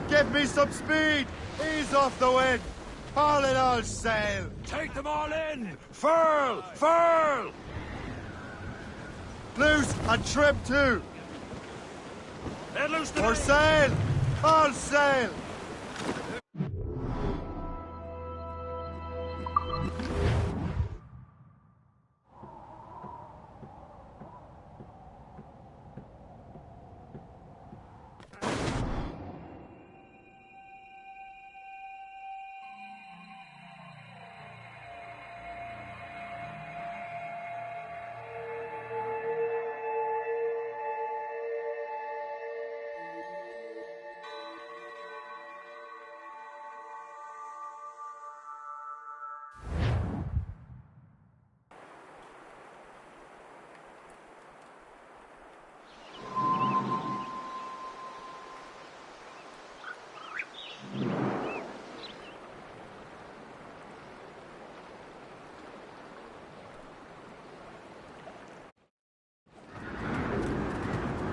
Give me some speed! Ease off the wind! All in all sail! Take them all in! Furl! Furl! Loose and trim too! Let loose the Or sail! All sail!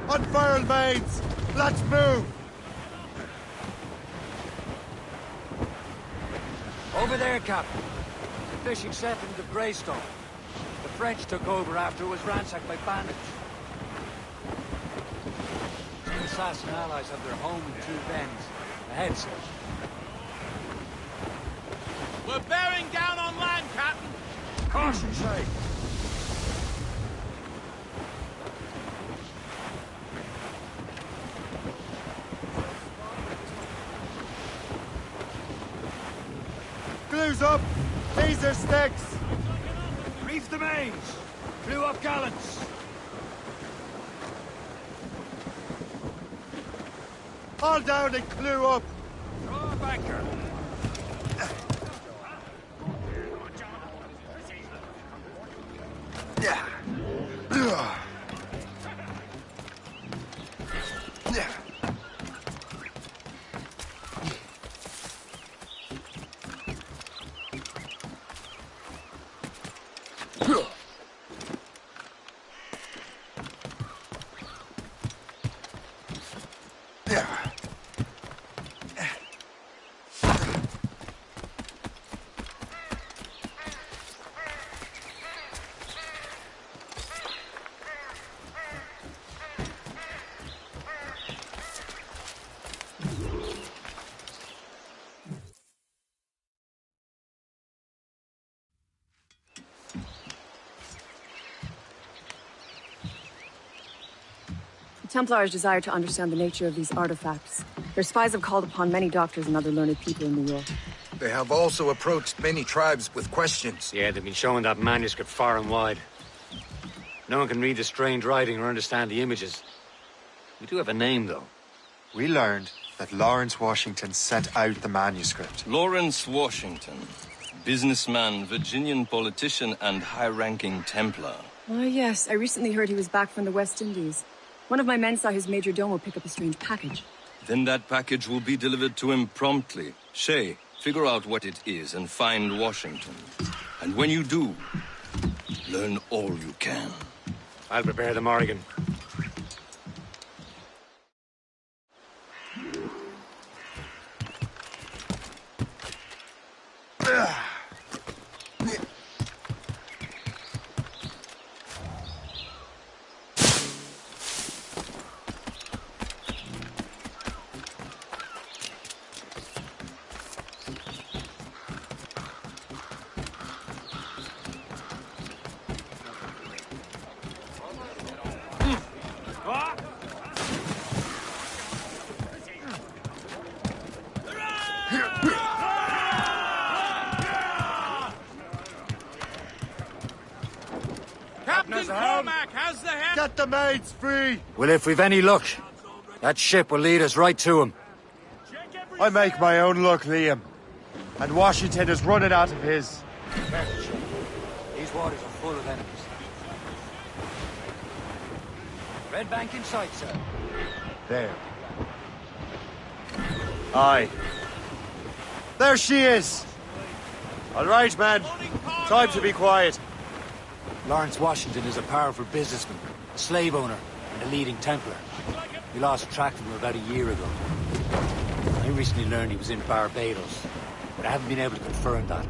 Unfurl, mates! Let's move! Over there, Captain. The fishing settlement of Greystone. The French took over after it was ransacked by bandits. Two assassin allies have their home in Two Bends. Ahead, sir. We're bearing down on land, Captain! Caution, say! Glue's up! These are sticks! Reef the mains! Clew up gallants! All down and clew up! Throw a banker! The Templars desire to understand the nature of these artifacts. Their spies have called upon many doctors and other learned people in New York. They have also approached many tribes with questions. Yeah, they've been showing that manuscript far and wide. No one can read the strange writing or understand the images. We do have a name, though. We learned that Lawrence Washington sent out the manuscript. Lawrence Washington. Businessman, Virginian politician, and high-ranking Templar. Ah, yes. I recently heard he was back from the West Indies. One of my men saw his major domo pick up a strange package. Then that package will be delivered to him promptly. Shay, figure out what it is and find Washington. And when you do, learn all you can. I'll prepare the Morrigan. Captain Cormac has the head! Get the maids free! Well, if we've any luck, that ship will lead us right to him. I make my own luck, Liam. And Washington is running out of his. These waters are full of enemies. Red Bank in sight, sir. There. Aye. There she is! All right, man. Time to be quiet. Lawrence Washington is a powerful businessman, a slave owner, and a leading Templar. We lost track of him about a year ago. I recently learned he was in Barbados, but I haven't been able to confirm that.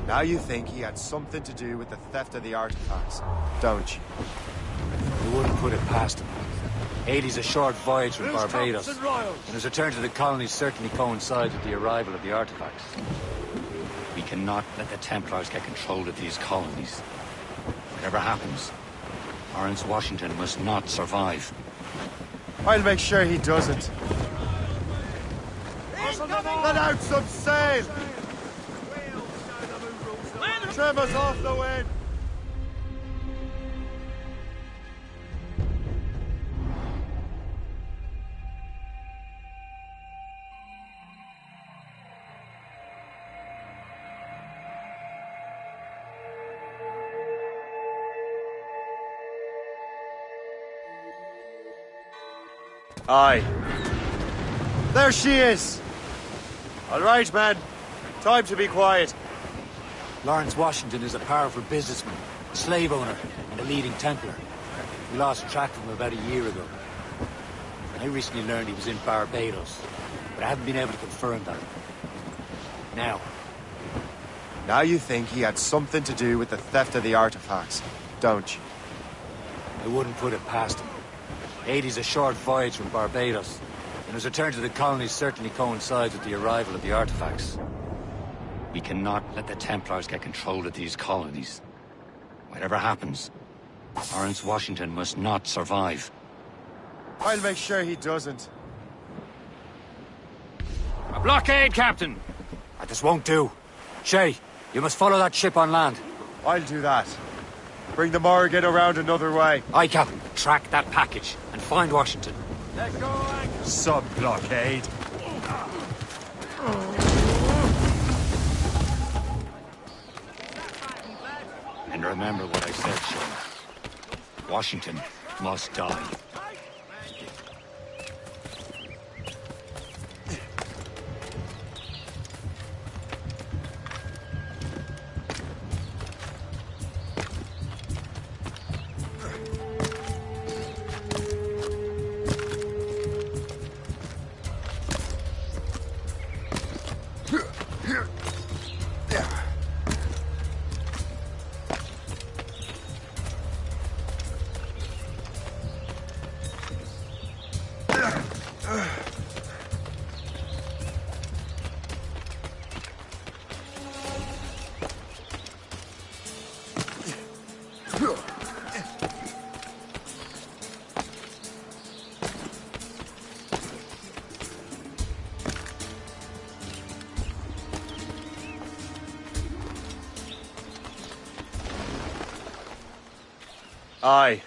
Now you think he had something to do with the theft of the artifacts, don't you? We wouldn't put it past him. Haiti's a short voyage from Barbados, Thompson Royals? and his return to the colonies certainly coincides with the arrival of the artifacts. We cannot let the Templars get control of these colonies. Whatever happens, Lawrence Washington must not survive. I'll make sure he doesn't. Let out some sail! Trim us off the wind! Aye. There she is! All right, man. Time to be quiet. Lawrence Washington is a powerful businessman, a slave owner, and a leading Templar. We lost track of him about a year ago. I recently learned he was in Barbados, but I haven't been able to confirm that. Now you think he had something to do with the theft of the artifacts, don't you? I wouldn't put it past him. Haiti's a short voyage from Barbados, and his return to the colonies certainly coincides with the arrival of the artifacts. We cannot let the Templars get control of these colonies. Whatever happens, Lawrence Washington must not survive. I'll make sure he doesn't. A blockade, Captain! This won't do. Shay, you must follow that ship on land. I'll do that. Bring the Morrigan around another way. Aye, Captain. Track that package and find Washington. Let go, anchor. Sub-blockade. And remember what I said, Shay. Washington must die. Aye.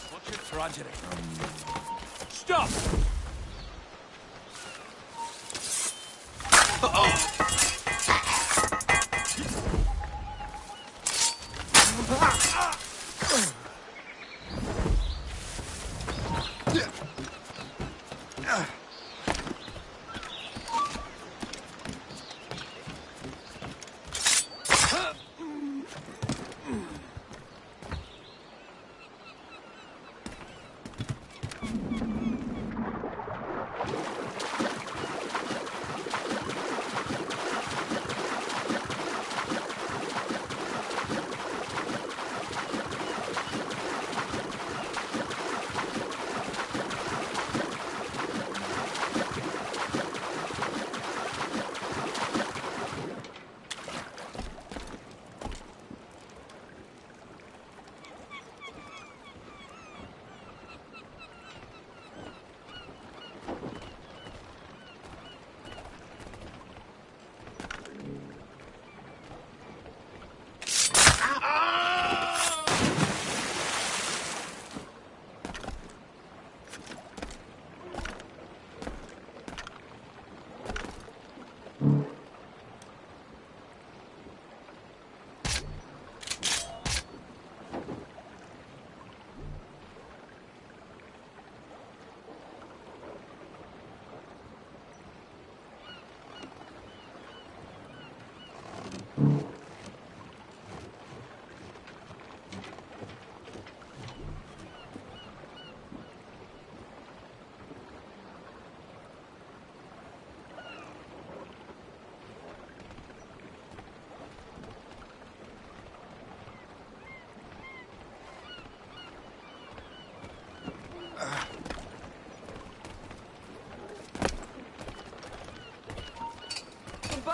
What's your tragedy? Stop!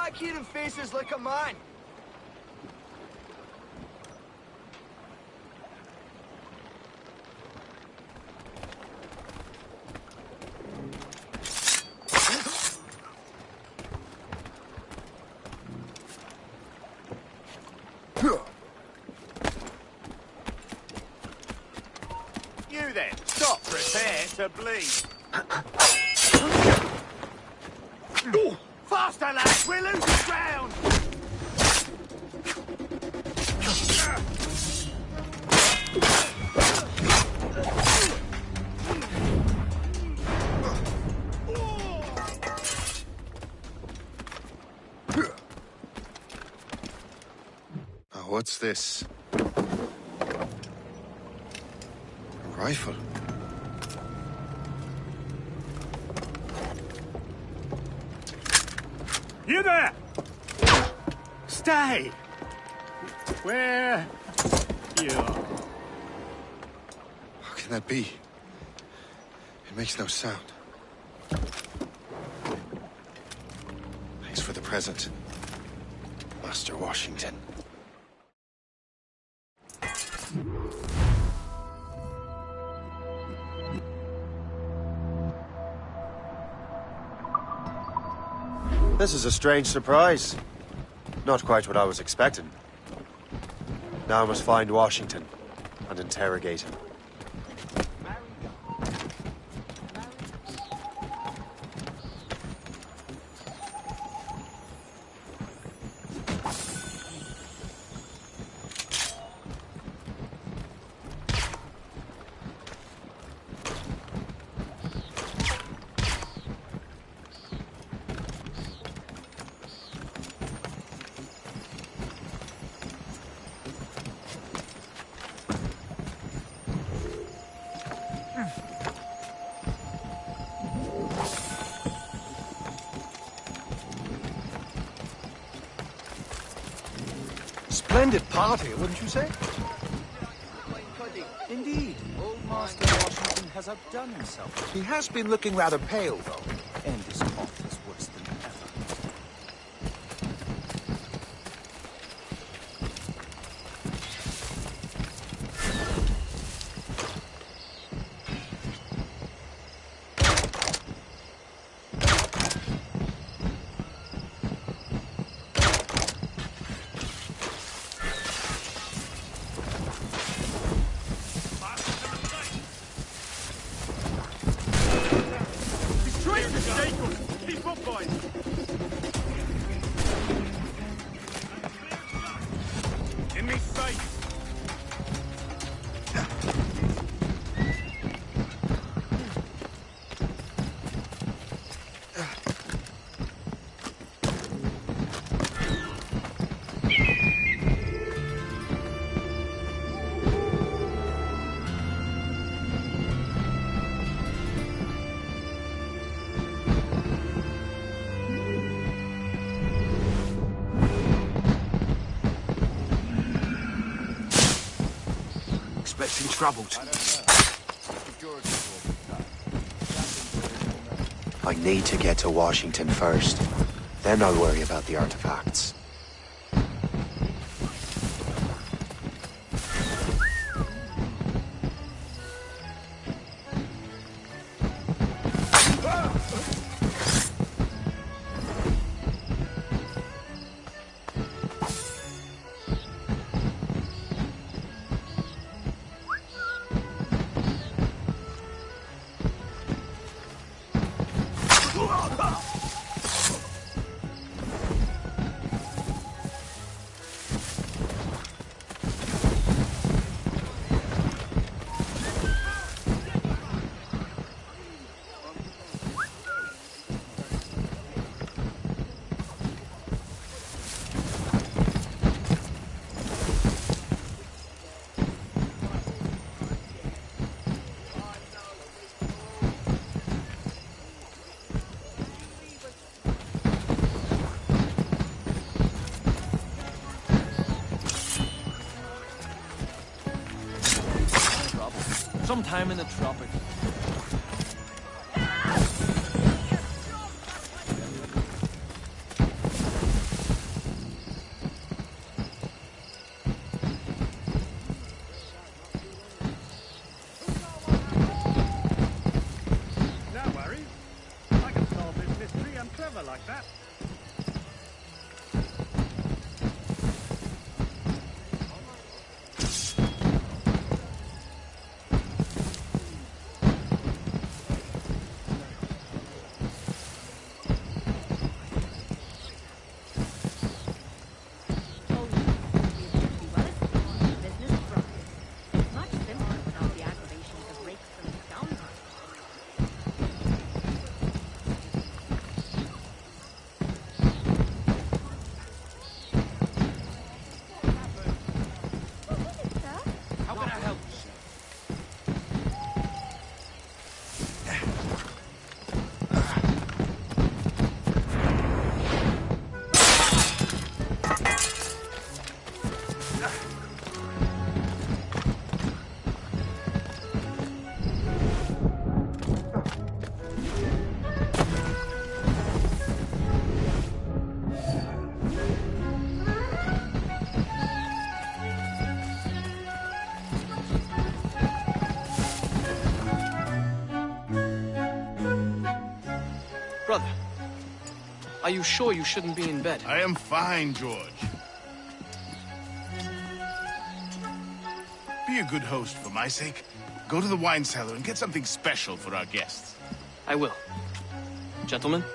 like hidden faces like a man. You then, stop, prepare to bleed. Faster, lads, we're losing ground! Oh, what's this? A rifle. You there! Stay! Where you are. How can that be? It makes no sound. Thanks for the present, Master Washington. This is a strange surprise. Not quite what I was expecting. Now I must find Washington and interrogate him. Splendid party, wouldn't you say? Indeed, old Master Washington has outdone himself. He has been looking rather pale, though. And his cough is worse than ever. Keep up, boys! In me sight! Expecting trouble. I need to get to Washington first. Then I'll worry about the artifacts. Sometime in the tropics. all this mystery. I'm clever like that. Brother, are you sure you shouldn't be in bed? I am fine, George. Be a good host for my sake. Go to the wine cellar and get something special for our guests. I will. Gentlemen?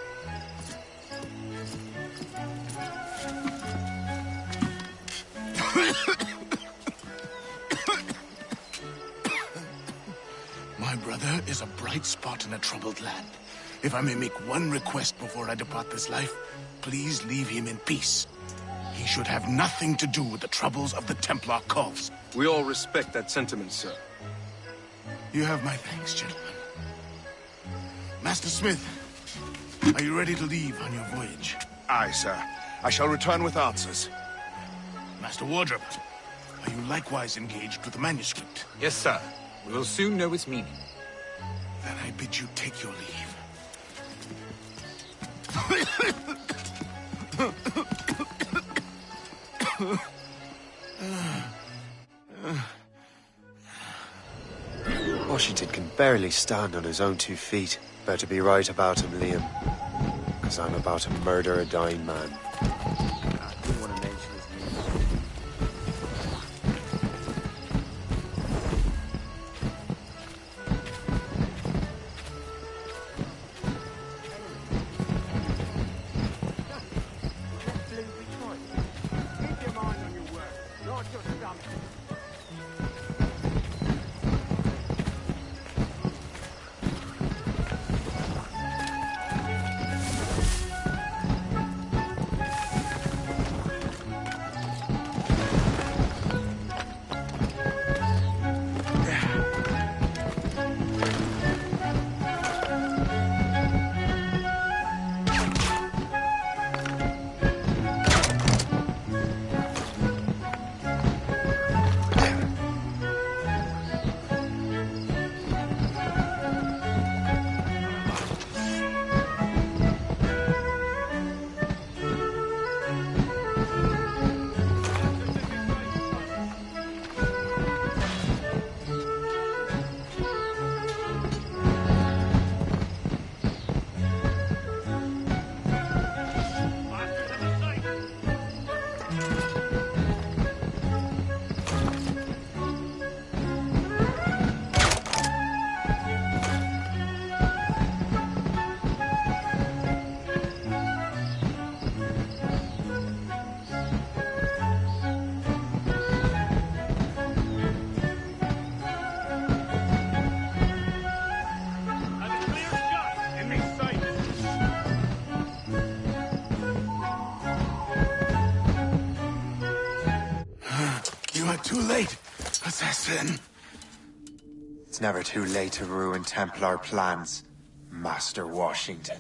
My brother is a bright spot in a troubled land. If I may make one request before I depart this life, please leave him in peace. He should have nothing to do with the troubles of the Templar cause. We all respect that sentiment, sir. You have my thanks, gentlemen. Master Smith, are you ready to leave on your voyage? Aye, sir. I shall return with answers. Master Wardrop, are you likewise engaged with the manuscript? Yes, sir. We will soon know its meaning. Then I bid you take your leave. Washington can barely stand on his own 2 feet. Better be right about him, Liam. Because I'm about to murder a dying man. I didn't want to mention his name. Keep your mind on your work, not your stomach. You are too late, assassin. It's never too late to ruin Templar plans, Master Washington.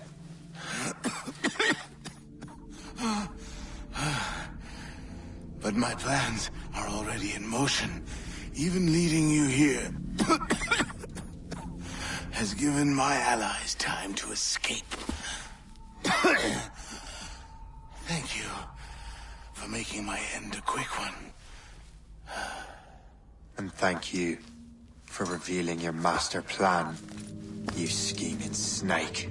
But my plans are already in motion. Even leading you here has given my allies time to escape. Thank you for making my end a quick one. And thank you for revealing your master plan, you scheming snake.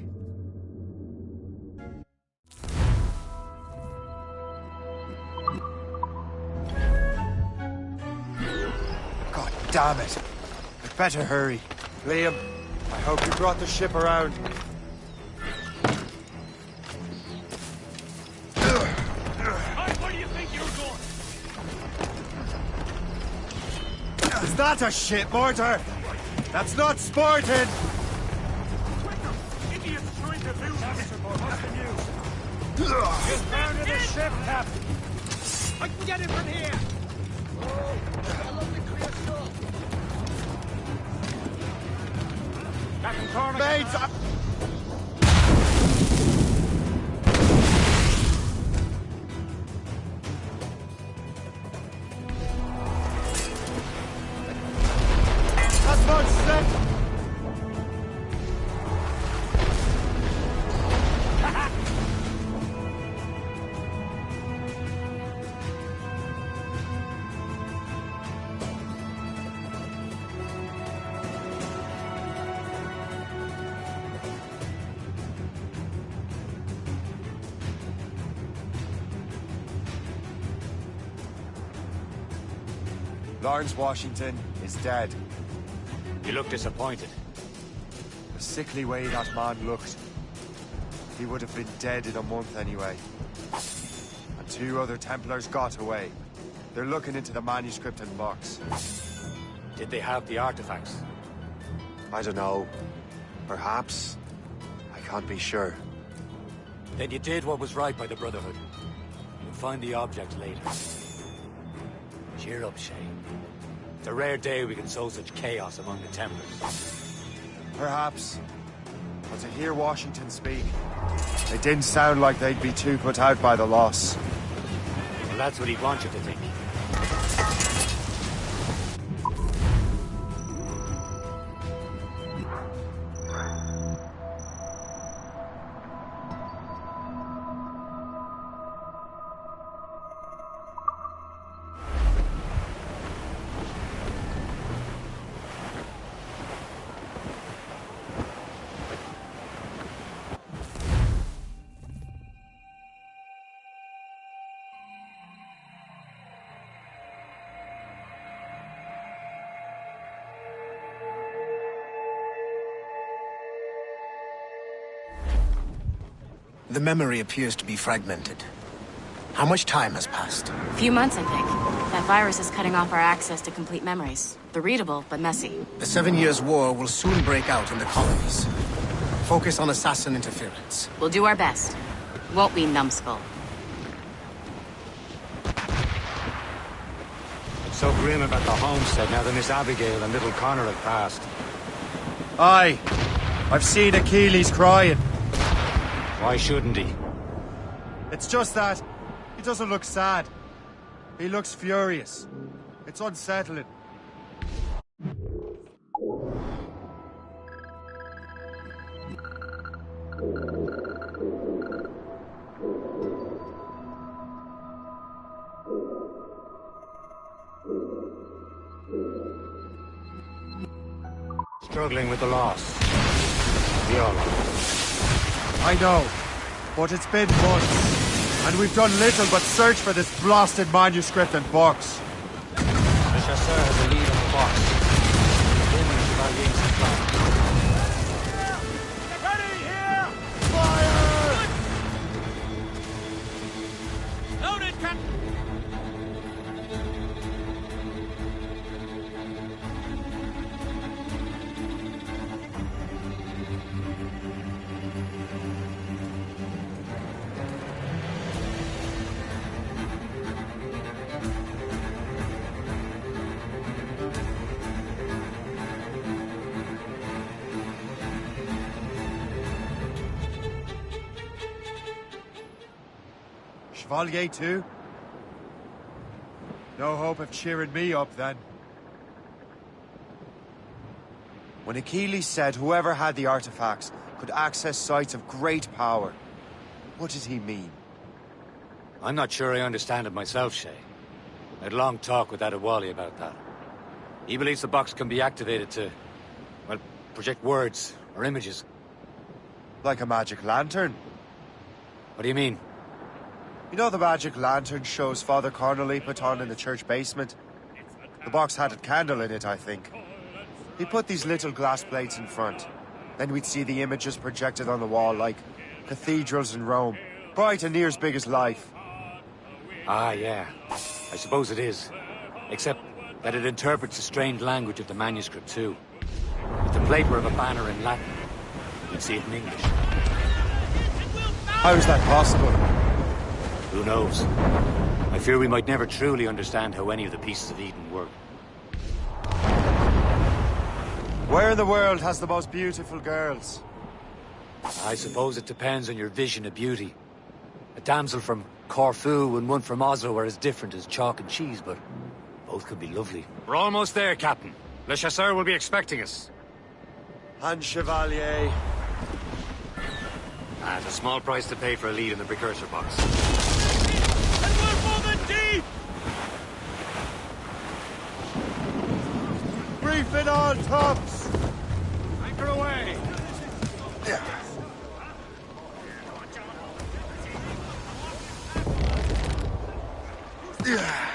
Damn it. We'd better hurry. Liam, I hope you brought the ship around. Where do you think you're going? Is that a ship mortar? That's not sporting! Idiots trying to do this. What's the news? Just grounded the ship, Captain. I can get him from here. Captain Cormac. Mates! That's much set! Lawrence Washington is dead. You look disappointed. The sickly way that man looked. He would have been dead in a month anyway. And 2 other Templars got away. They're looking into the manuscript and box. Did they have the artifacts? I don't know. Perhaps. I can't be sure. Then you did what was right by the Brotherhood. You'll find the object later. Cheer up, Shay. It's a rare day we can sow such chaos among the Templars. Perhaps. But to hear Washington speak, it didn't sound like they'd be too put out by the loss. Well, that's what he'd want you to think. The memory appears to be fragmented. How much time has passed? A few months, I think. That virus is cutting off our access to complete memories. They're readable, but messy. The 7 Years' War will soon break out in the colonies. Focus on assassin interference. We'll do our best. Won't we, numbskull? It's so grim about the homestead now that Miss Abigail and little Connor have passed. Aye. I've seen Achilles crying. Why shouldn't he? It's just that he doesn't look sad. He looks furious. It's unsettling. Struggling with the loss. We all are. I know, but it's been months, and we've done little but search for this blasted manuscript and box. The chasseur has a lead on the box. Then the Chevalier's supply. Ready here! Fire! Loaded, Captain! Chevalier too? No hope of cheering me up then. When Achilles said whoever had the artifacts could access sites of great power, what did he mean? I'm not sure I understand it myself, Shay. I had a long talk with Adewale about that. He believes the box can be activated to, well, project words or images. Like a magic lantern? What do you mean? You know the magic lantern shows Father Connolly put on in the church basement? The box had a candle in it, I think. He put these little glass plates in front. Then we'd see the images projected on the wall like cathedrals in Rome. Bright and near as big as life. Ah, yeah. I suppose it is. Except that it interprets the strange language of the manuscript, too. If the plate were of a banner in Latin, you'd see it in English. How is that possible? Who knows? I fear we might never truly understand how any of the pieces of Eden work. Where in the world has the most beautiful girls? I suppose it depends on your vision of beauty. A damsel from Corfu and one from Oslo are as different as chalk and cheese, but both could be lovely. We're almost there, Captain. Le Chasseur will be expecting us. And Chevalier. At a small price to pay for a lead in the precursor box. And we're for the deep! Brief it on, tops! Anchor away! Yeah. Yeah.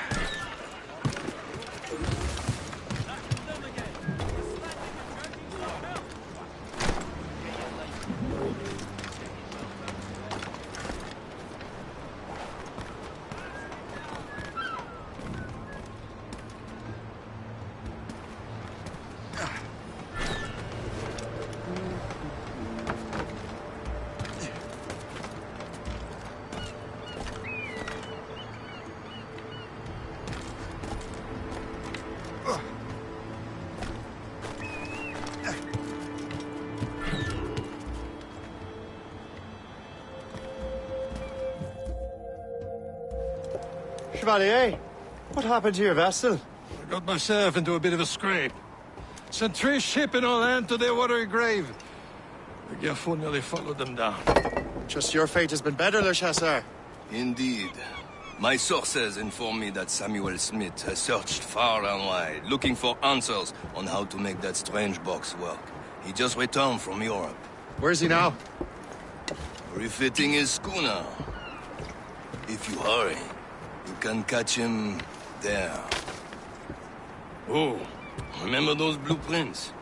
Chevalier, what happened to your vessel? I got myself into a bit of a scrape. Sent 3 ships in all hand to their watery grave. The Garfou nearly followed them down. Just your fate has been better, Le Chasseur. Indeed. My sources inform me that Samuel Smith has searched far and wide, looking for answers on how to make that strange box work. He just returned from Europe. Where's he now? Refitting his schooner. If you hurry, you can catch him there. Oh, remember those blueprints?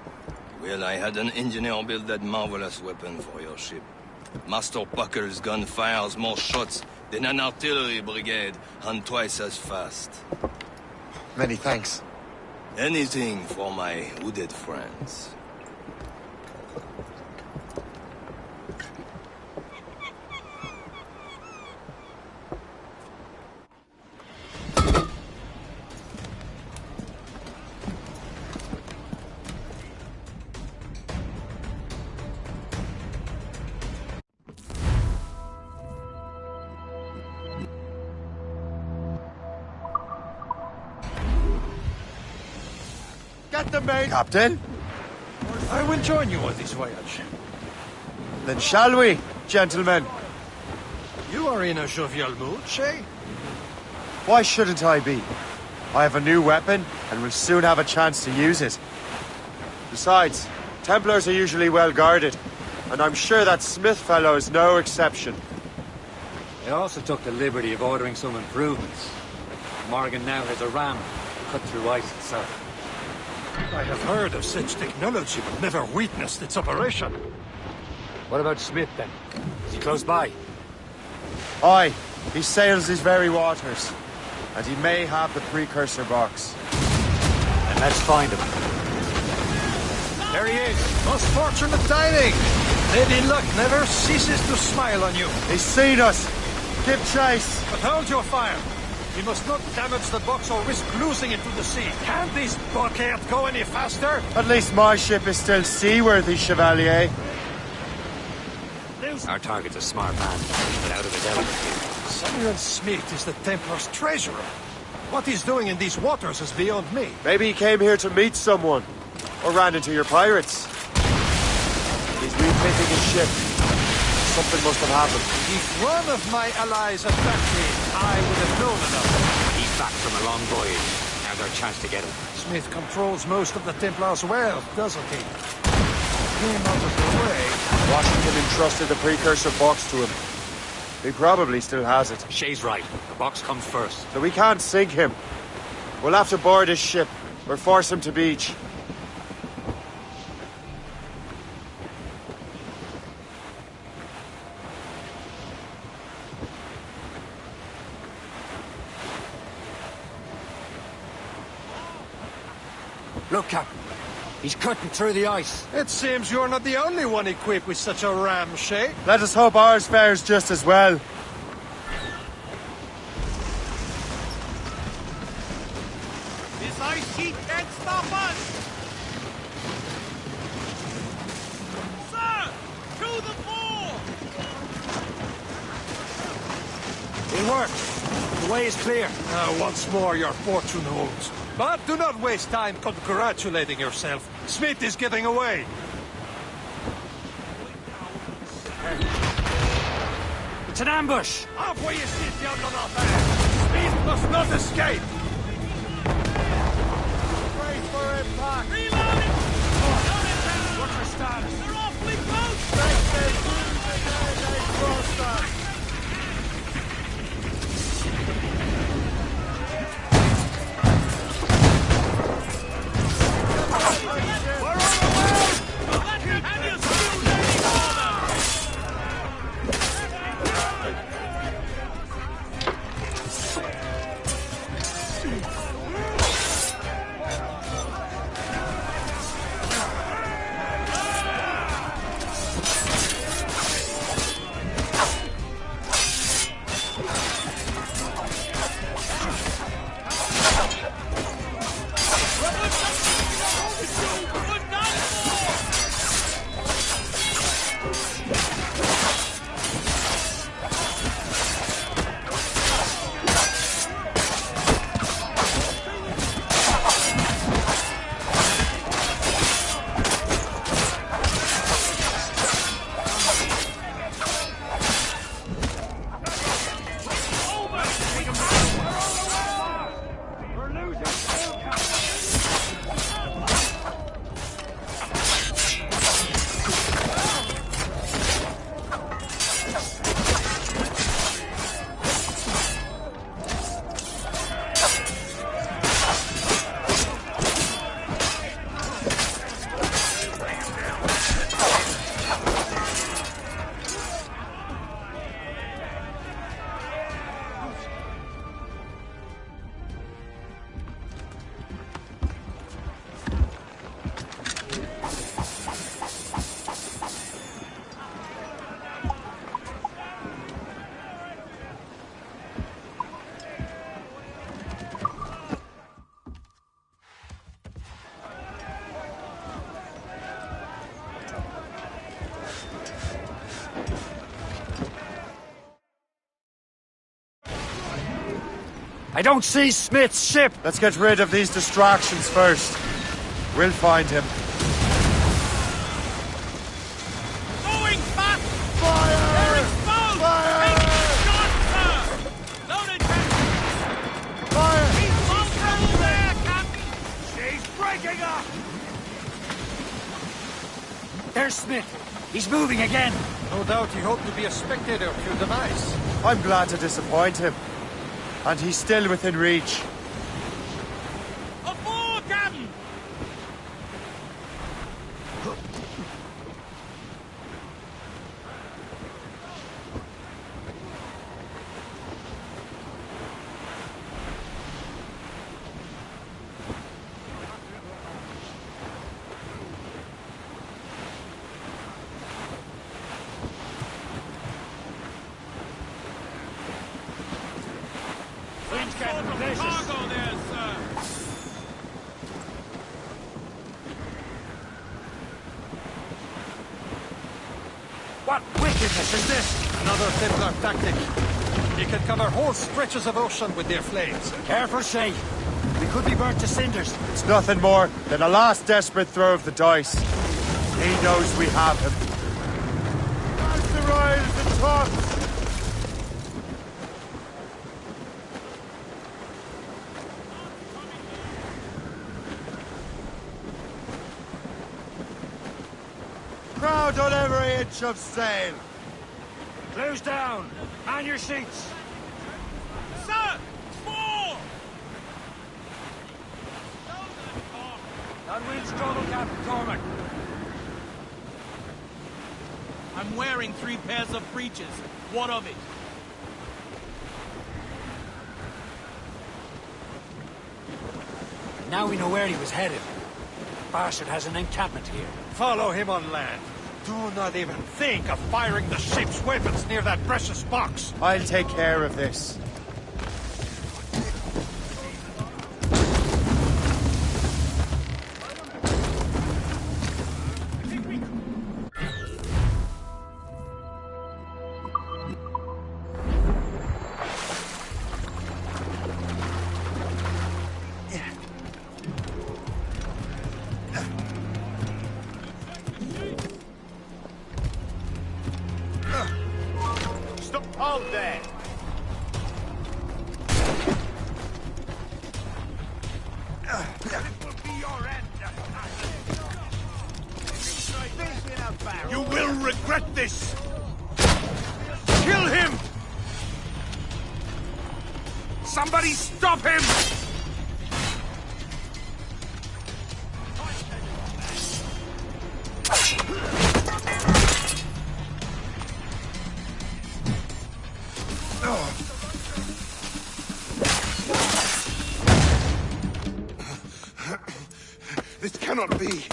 Well, I had an engineer build that marvelous weapon for your ship. Master Puckle's gun fires more shots than an artillery brigade, and twice as fast. Many thanks. Anything for my wounded friends. Get the mate! Captain? I will join you on this voyage. Then shall we, gentlemen? You are in a jovial mood, Shay? Why shouldn't I be? I have a new weapon, and will soon have a chance to use it. Besides, Templars are usually well guarded, and I'm sure that Smith fellow is no exception. They also took the liberty of ordering some improvements. Morgan now has a ram to cut through ice itself. I have heard of such technology, but never witnessed its operation. What about Smith, then? Is he close by? Aye, he sails these very waters, and he may have the precursor box. Then let's find him. There he is! Most fortunate tidings! Lady Luck never ceases to smile on you. He's seen us! Give chase! But hold your fire! We must not damage the box or risk losing it to the sea. Can't this blockade go any faster? At least my ship is still seaworthy, Chevalier. Our target's a smart man, but out of a delicate. Samuel Smith is the Templar's treasurer. What he's doing in these waters is beyond me. Maybe he came here to meet someone, or ran into your pirates. He's refitting his ship. Something must have happened. If one of my allies attacked me, I would have known enough. He's back from a long voyage. Now's our chance to get him. Smith controls most of the Templar's wealth, doesn't he? Him out of the way. Washington entrusted the precursor box to him. He probably still has it. Shay's right. The box comes first. So we can't sink him. We'll have to board his ship, or force him to beach. Look, Captain. He's cutting through the ice. It seems you're not the only one equipped with such a ramshape. Let us hope ours fares just as well. This ice sheet can't stop us! Sir! To the fore! It worked. The way is clear. Once more, your fortune holds. But do not waste time congratulating yourself. Smith is getting away. It's an ambush! Off where you sit, Diablo Nothing! Smith must not escape! Brace for impact! Reloading! What's your status? They're awfully close! I don't see Smith's ship! Let's get rid of these distractions first. We'll find him. Going fast! Fire! They're exposed! Fire! Shot, sir! Loaded, Captain! Fire! He's vulnerable there, Captain! She's breaking up! There's Smith. He's moving again. No doubt he hoped to be a spectator of your demise. I'm glad to disappoint him. And he's still within reach. Aboard, Captain! Cargo there, sir. What wickedness is this? Another Templar tactic. They can cover whole stretches of ocean with their flames. Careful, Shay. We could be burnt to cinders. It's nothing more than a last desperate throw of the dice. He knows we have him. As the rise and toss. Crowd on every inch of sail. Close down. Man your seats. Sir! More! in trouble, Captain Cormac. I'm wearing 3 pairs of breeches. What of it? Now we know where he was headed. Bastard has an encampment here. Follow him on land. Do not even think of firing the ship's weapons near that precious box. I'll take care of this. Hold there! This will be your end! You will regret this! Kill him! Somebody stop him! This cannot be.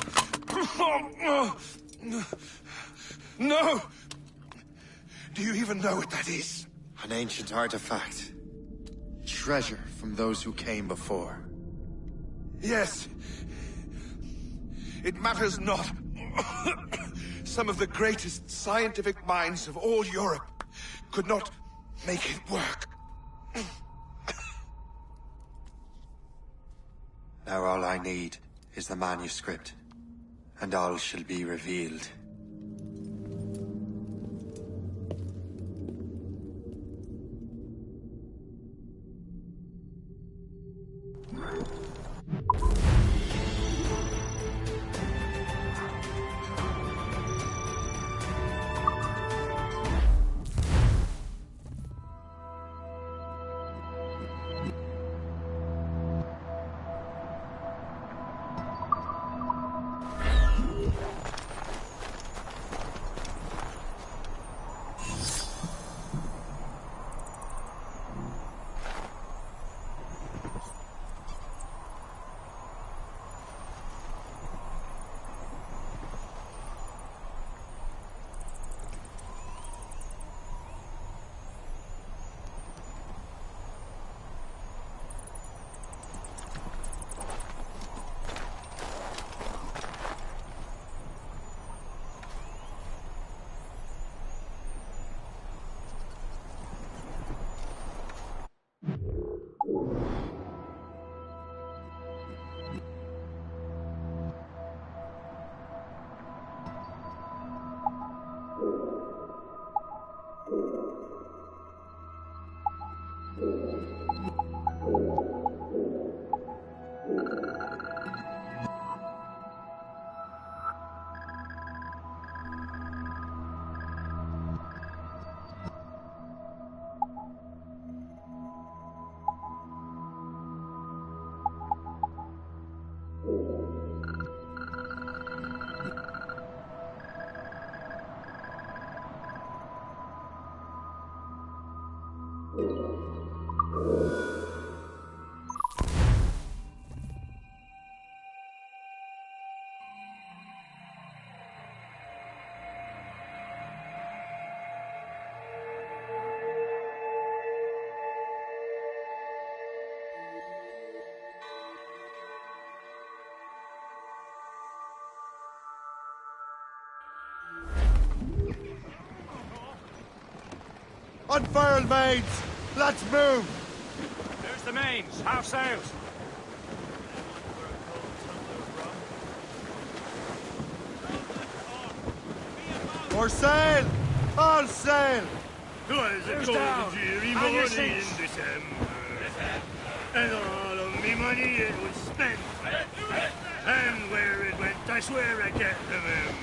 No! Do you even know what that is? An ancient artifact. Treasure from those who came before. Yes. It matters not. Some of the greatest scientific minds of all Europe could not make it work. Now all I need is the manuscript, and all shall be revealed. Unfurled mains! Let's move! There's the mains, half sails. Or sail! All sail! 'Twas a cold, dreary morning in December, and all of me money it was spent. And where it went, I swear I can't remember.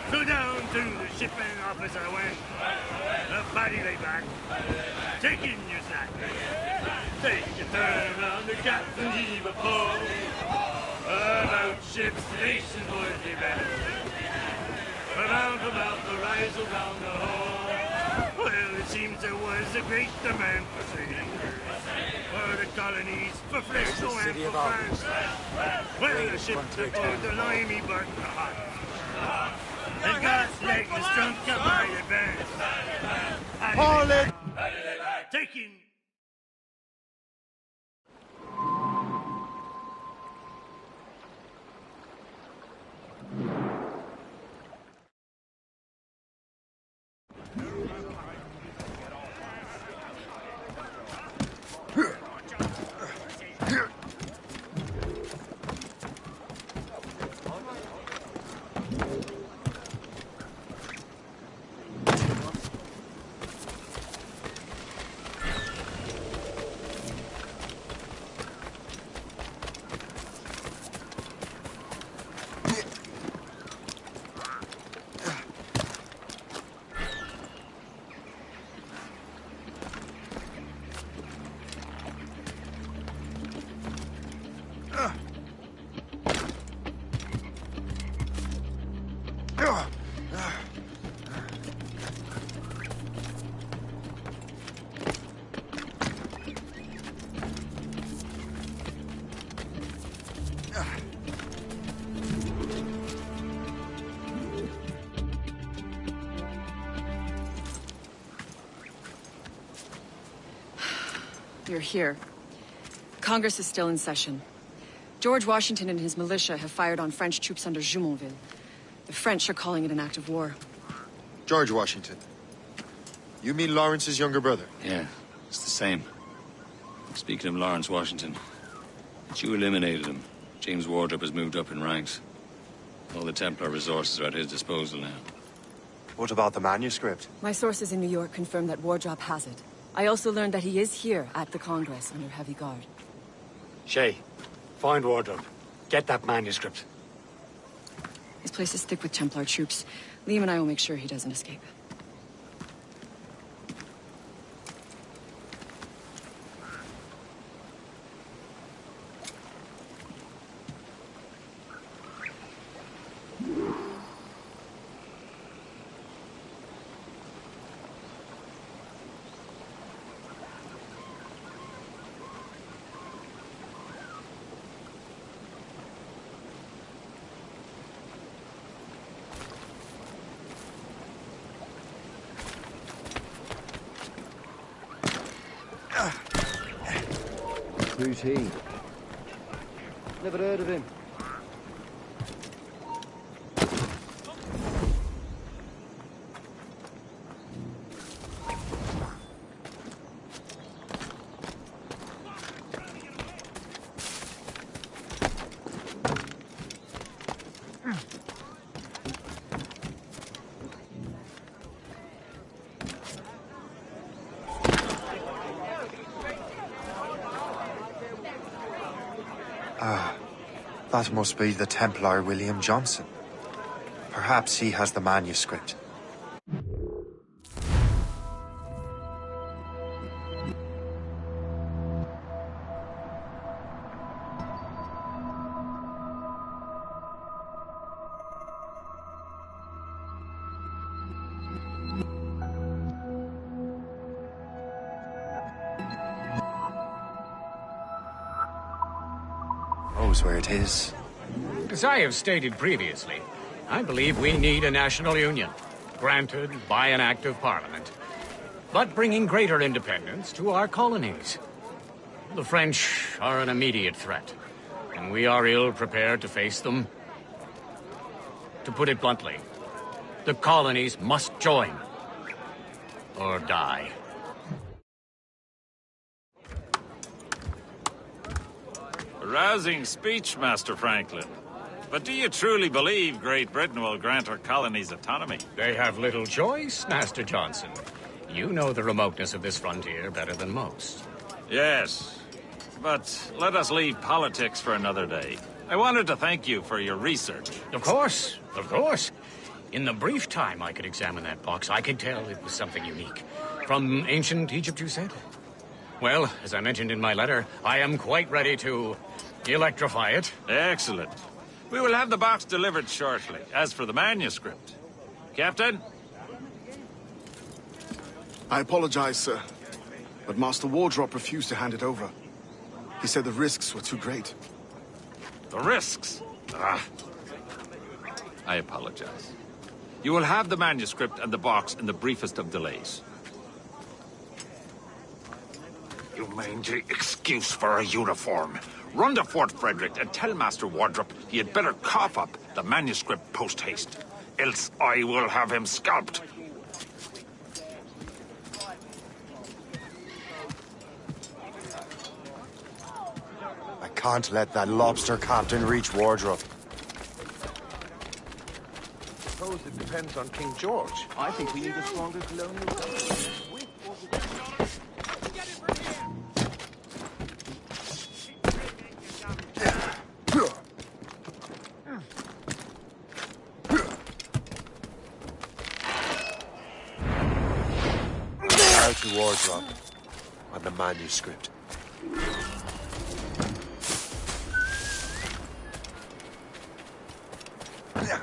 So down to the shipping office I went. The body lay back, taking your sack. Take a turn around the captain, heave a pole. About ships, nation boys be better. About the rise around the hall. Well, it seems there was a great demand for sailors. For the colonies, for flesh, so and for France. Well, the ship took board the limey bark the hot. And God's leg was drunk up by advance. Haul it! Taking. You're here. Congress is still in session. George Washington and his militia have fired on French troops under Jumonville. The French are calling it an act of war. George Washington. You mean Lawrence's younger brother? Yeah, it's the same. Speaking of Lawrence Washington, but you eliminated him. James Wardrop has moved up in ranks. All the Templar resources are at his disposal now. What about the manuscript? My sources in New York confirm that Wardrop has it. I also learned that he is here at the Congress under heavy guard. Shay, find Wardrop. Get that manuscript. His place is thick with Templar troops. Liam and I will make sure he doesn't escape. Who's he? Never heard of him. That must be the Templar William Johnson. Perhaps he has the manuscript. Knows where it is. As I have stated previously, I believe we need a national union, granted by an act of parliament, but bringing greater independence to our colonies. The French are an immediate threat, and we are ill prepared to face them. To put it bluntly, the colonies must join, or die. A rousing speech, Master Franklin. But do you truly believe Great Britain will grant our colonies autonomy? They have little choice, Master Johnson. You know the remoteness of this frontier better than most. Yes, but let us leave politics for another day. I wanted to thank you for your research. Of course, of course. In the brief time I could examine that box, I could tell it was something unique. From ancient Egypt, you said? Well, as I mentioned in my letter, I am quite ready to Electrify it. Excellent. We will have the box delivered shortly. As for the manuscript... Captain? I apologize, sir. But Master Wardrop refused to hand it over. He said the risks were too great. The risks? Ah. I apologize. You will have the manuscript and the box in the briefest of delays. You mangy excuse for a uniform. Run to Fort Frederick and tell Master Wardrop he had better cough up the manuscript post-haste. Else I will have him scalped. I can't let that lobster captain reach Wardrop. Suppose it depends on King George. I think we need a stronger colonial government. To Wardrop on the manuscript. Yeah.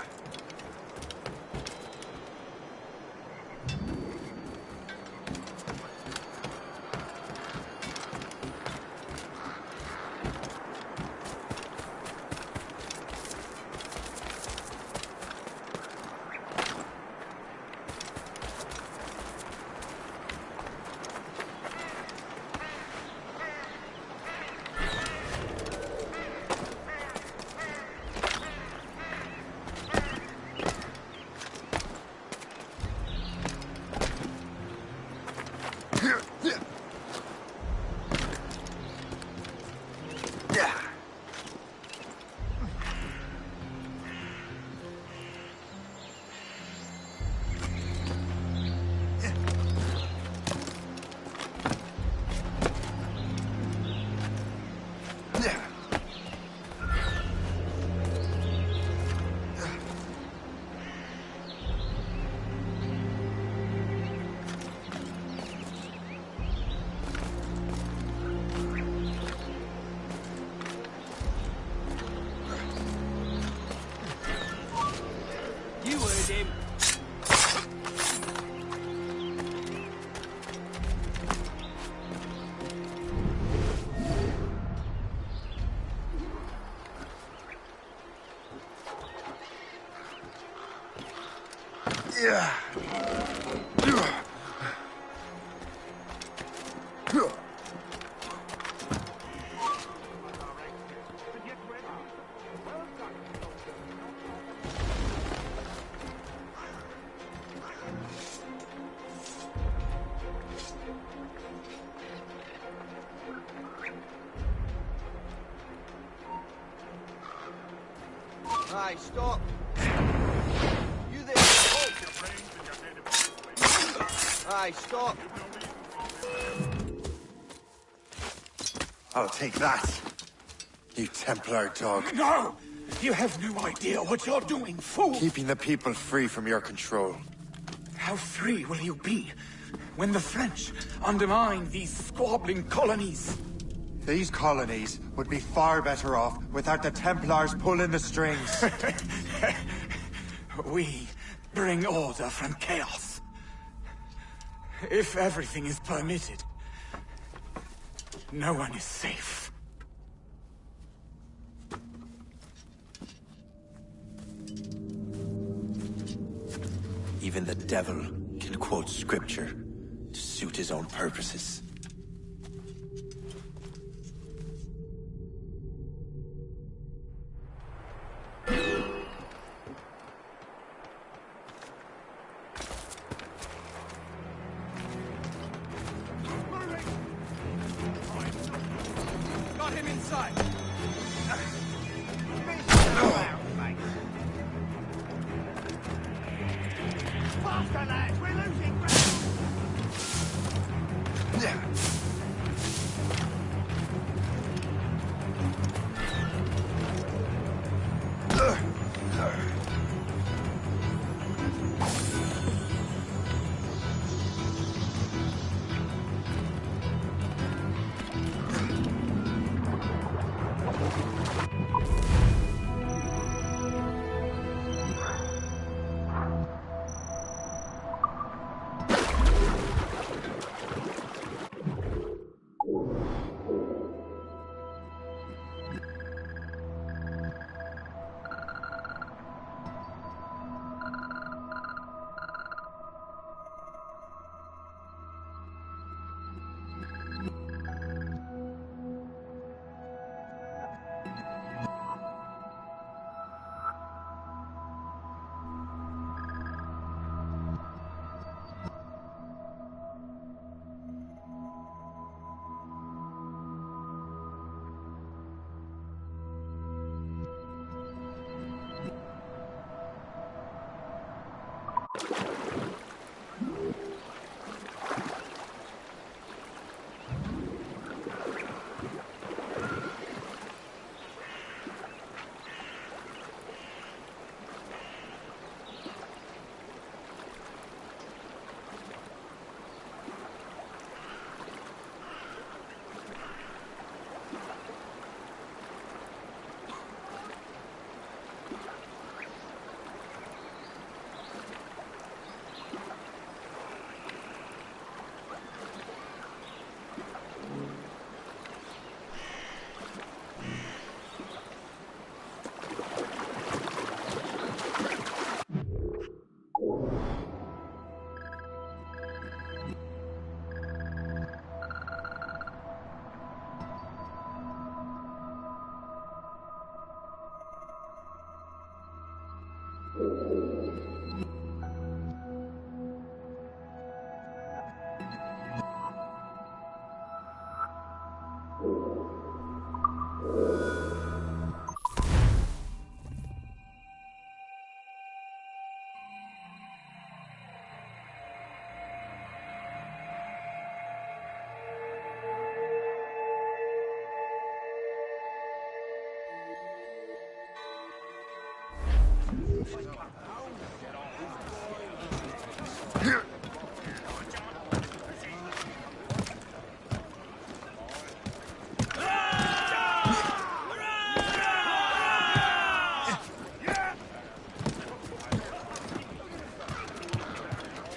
Aye, stop. You there. Aye, stop. I'll take that, you Templar dog. No! You have no idea what you're doing, fool! Keeping the people free from your control. How free will you be when the French undermine these squabbling colonies? These colonies would be far better off without the Templars pulling the strings. We bring order from chaos. If everything is permitted, no one is safe. Even the devil can quote scripture to suit his own purposes. Got him inside. Faster, lads! We're losing ground!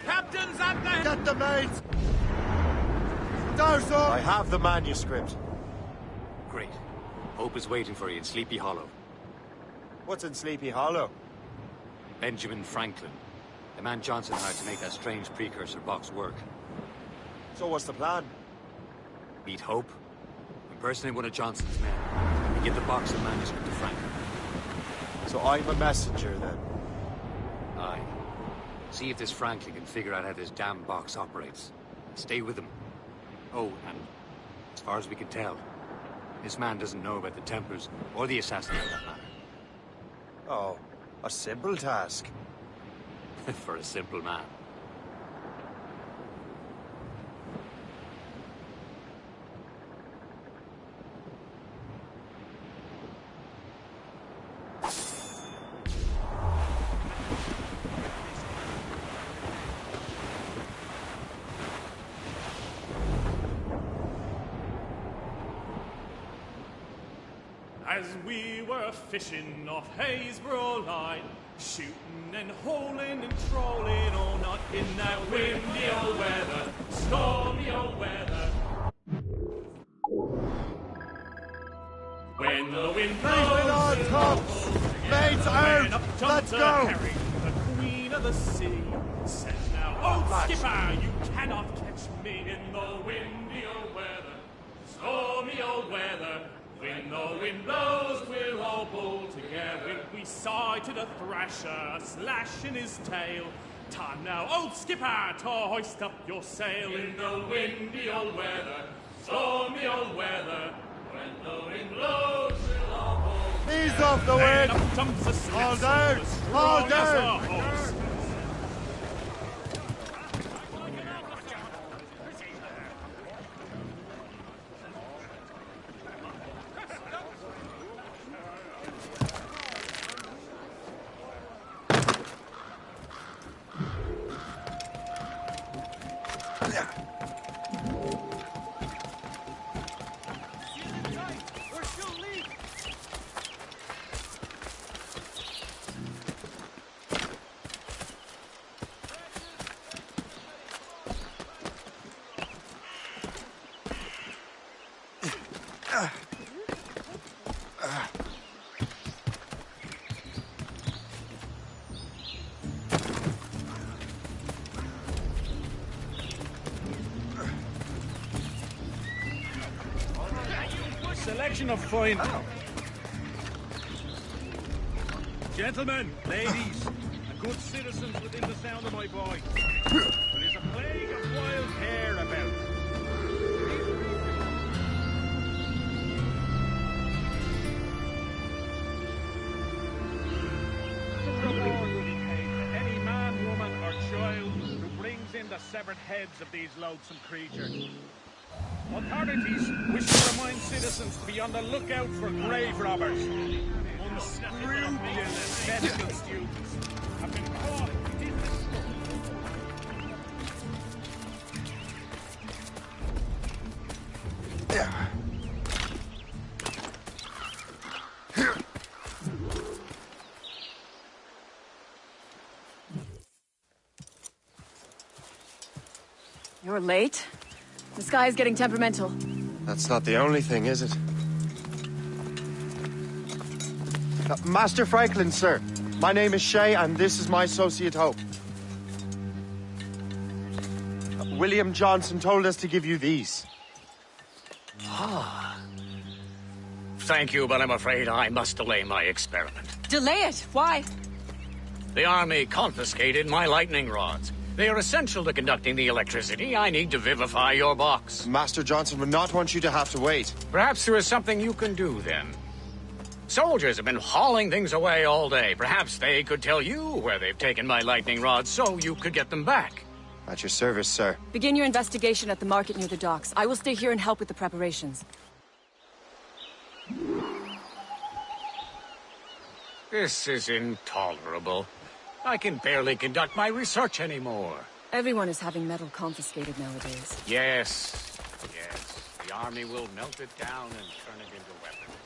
Captain's at the... Get the mates! Darso! I have the manuscript. Great. Hope is waiting for you in Sleepy Hollow. What's in Sleepy Hollow? Benjamin Franklin. The man Johnson hired to make that strange precursor box work. So what's the plan? Meet Hope, impersonate one of Johnson's men, and give the box and manuscript to Franklin. So I'm a messenger, then? Aye. See if this Franklin can figure out how this damn box operates. Stay with him. Oh, and as far as we can tell, this man doesn't know about the Templars or the Assassins for that matter. Oh, a simple task. For a simple man. As we were fishing off Haysborough line, shooting and holing and trolling all night in that windy old weather, stormy old weather. When the wind blows, mates out! Let's go! Harry, the queen of the sea, says now, "Oh, skipper, you cannot catch me in the windy old weather, stormy old weather." When the wind blows, we'll all pull together. We sighted a thrasher, slashing his tail. Time now, old skipper, to hoist up your sail in the windy old weather, stormy old weather. When the wind blows, we'll all pull together. Ease off the wind! Up jumps a All down! All down! Selection of fine... Gentlemen, ladies, and good citizens within the sound of my voice. There is a plague of wild hare about. Any man, woman, or child who brings in the severed heads of these loathsome creatures. Authorities wish to remind citizens to be on the lookout for grave robbers. Unscrupulous medical students have been caught in the You're late. The sky is getting temperamental. That's not the only thing, is it? Master Franklin, sir. My name is Shay, and this is my associate Hope. William Johnson told us to give you these. Thank you, but I'm afraid I must delay my experiment. Delay it? Why? The army confiscated my lightning rods. They are essential to conducting the electricity I need to vivify your box. Master Johnson would not want you to have to wait. Perhaps there is something you can do, then. Soldiers have been hauling things away all day. Perhaps they could tell you where they've taken my lightning rods so you could get them back. At your service, sir. Begin your investigation at the market near the docks. I will stay here and help with the preparations. This is intolerable. I can barely conduct my research anymore. Everyone is having metal confiscated nowadays. Yes, yes. The army will melt it down and turn it into weapons.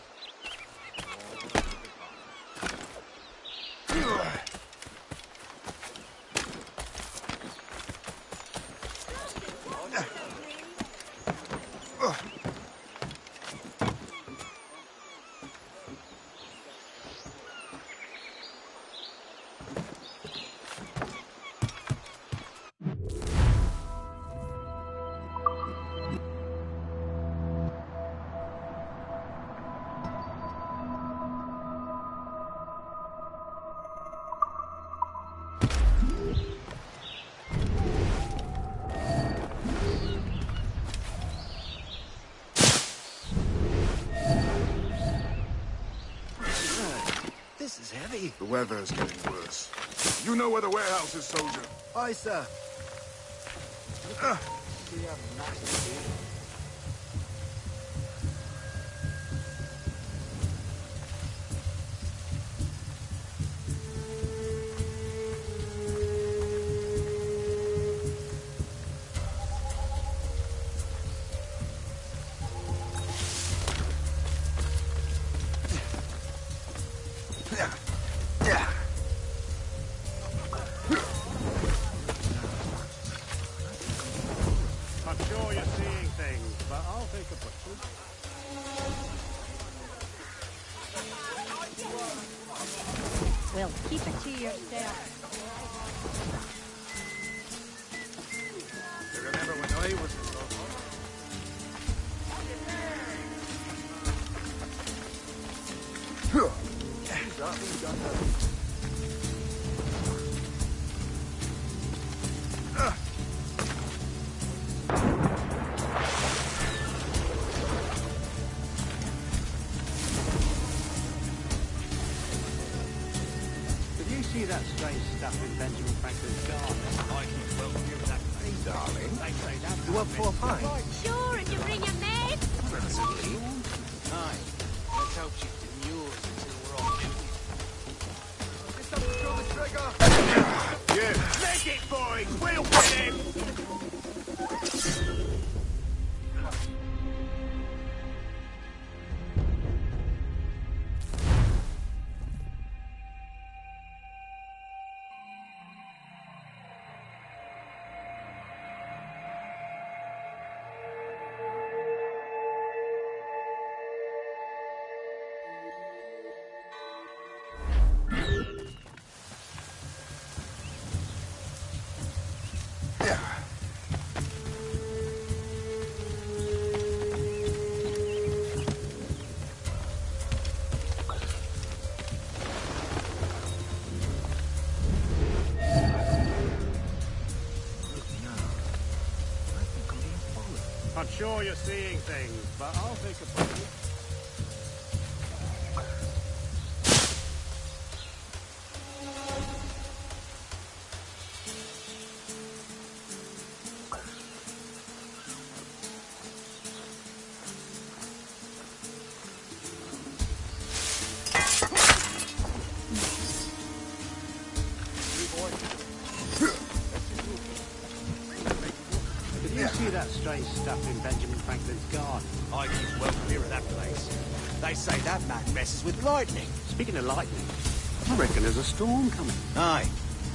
This is heavy. The weather's getting worse. You know where the warehouse is, soldier? Aye, sir. I'm sure you're seeing things, but I'll take a button. Well, keep it to yourself. You remember when I was in London? Did you see that strange stuff in Benjamin Franklin's garden? I keep well clear of that place, darling. They say that. You up for a pint? Sure, if you bring your maid. Presently. Aye. Let's hope she demurs until we're off duty. Yeah. Make it, boys! We'll win him! I'm sure you're seeing things, but I'll take a button. Did you see that strange stuff in Benjamin Franklin's garden? I keep well clear of that place. They say that man messes with lightning. Speaking of lightning, I reckon there's a storm coming. Aye.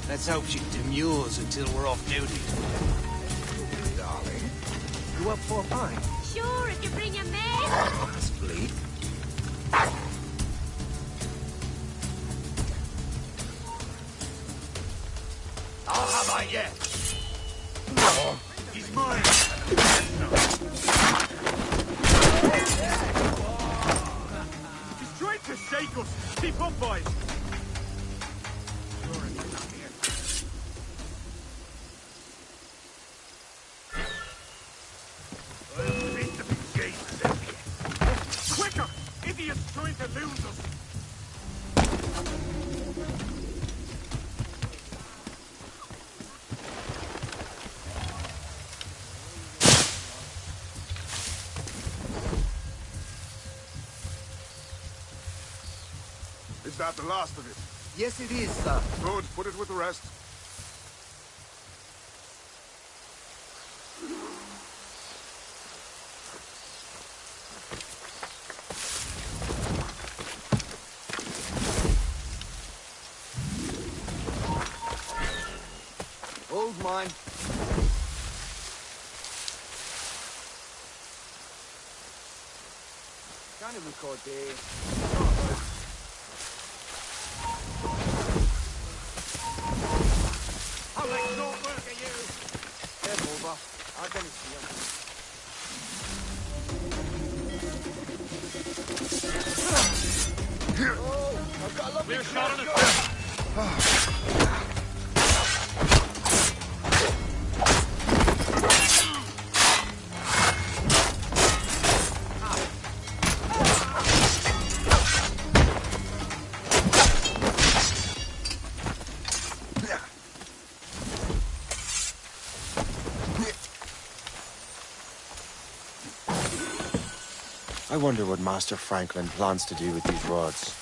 Let's hope she demurs until we're off duty. Darling. You up for a pint? Sure, if you bring your maid. Possibly. I'll have I yet. He's mine. He's trying to shake us. Keep up, boys. Quicker! Idiots trying to lose us. It's that the last of it? Yes, it is, sir. Good. Put it with the rest. Hold mine. Kind of record there. How like no work are you? Head over. I'll get it to you. Oh, I've got a lovely shot on it. I wonder what Master Franklin plans to do with these rods.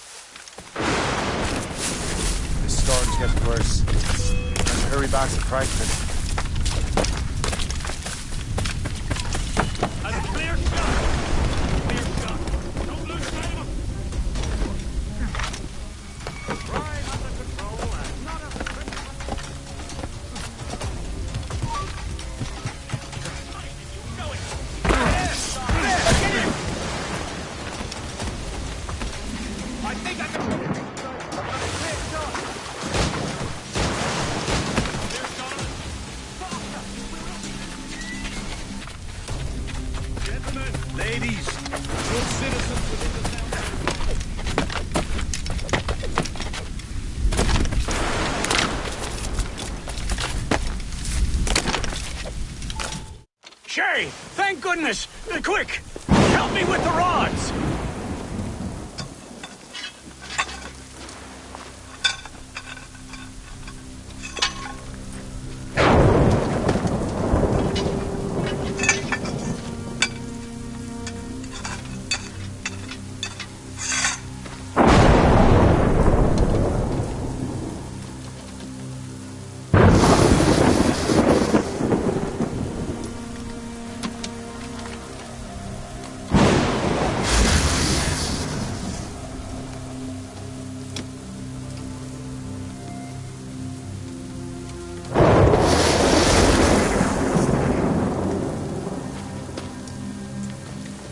The storm's getting worse. Let's hurry back to Franklin. And a clear shot! Clear shot! Don't lose sight of him! Right under control and not a I think I can... Gentlemen, ladies, good citizens within the town. Shay! Thank goodness! Quick! Help me with the rods!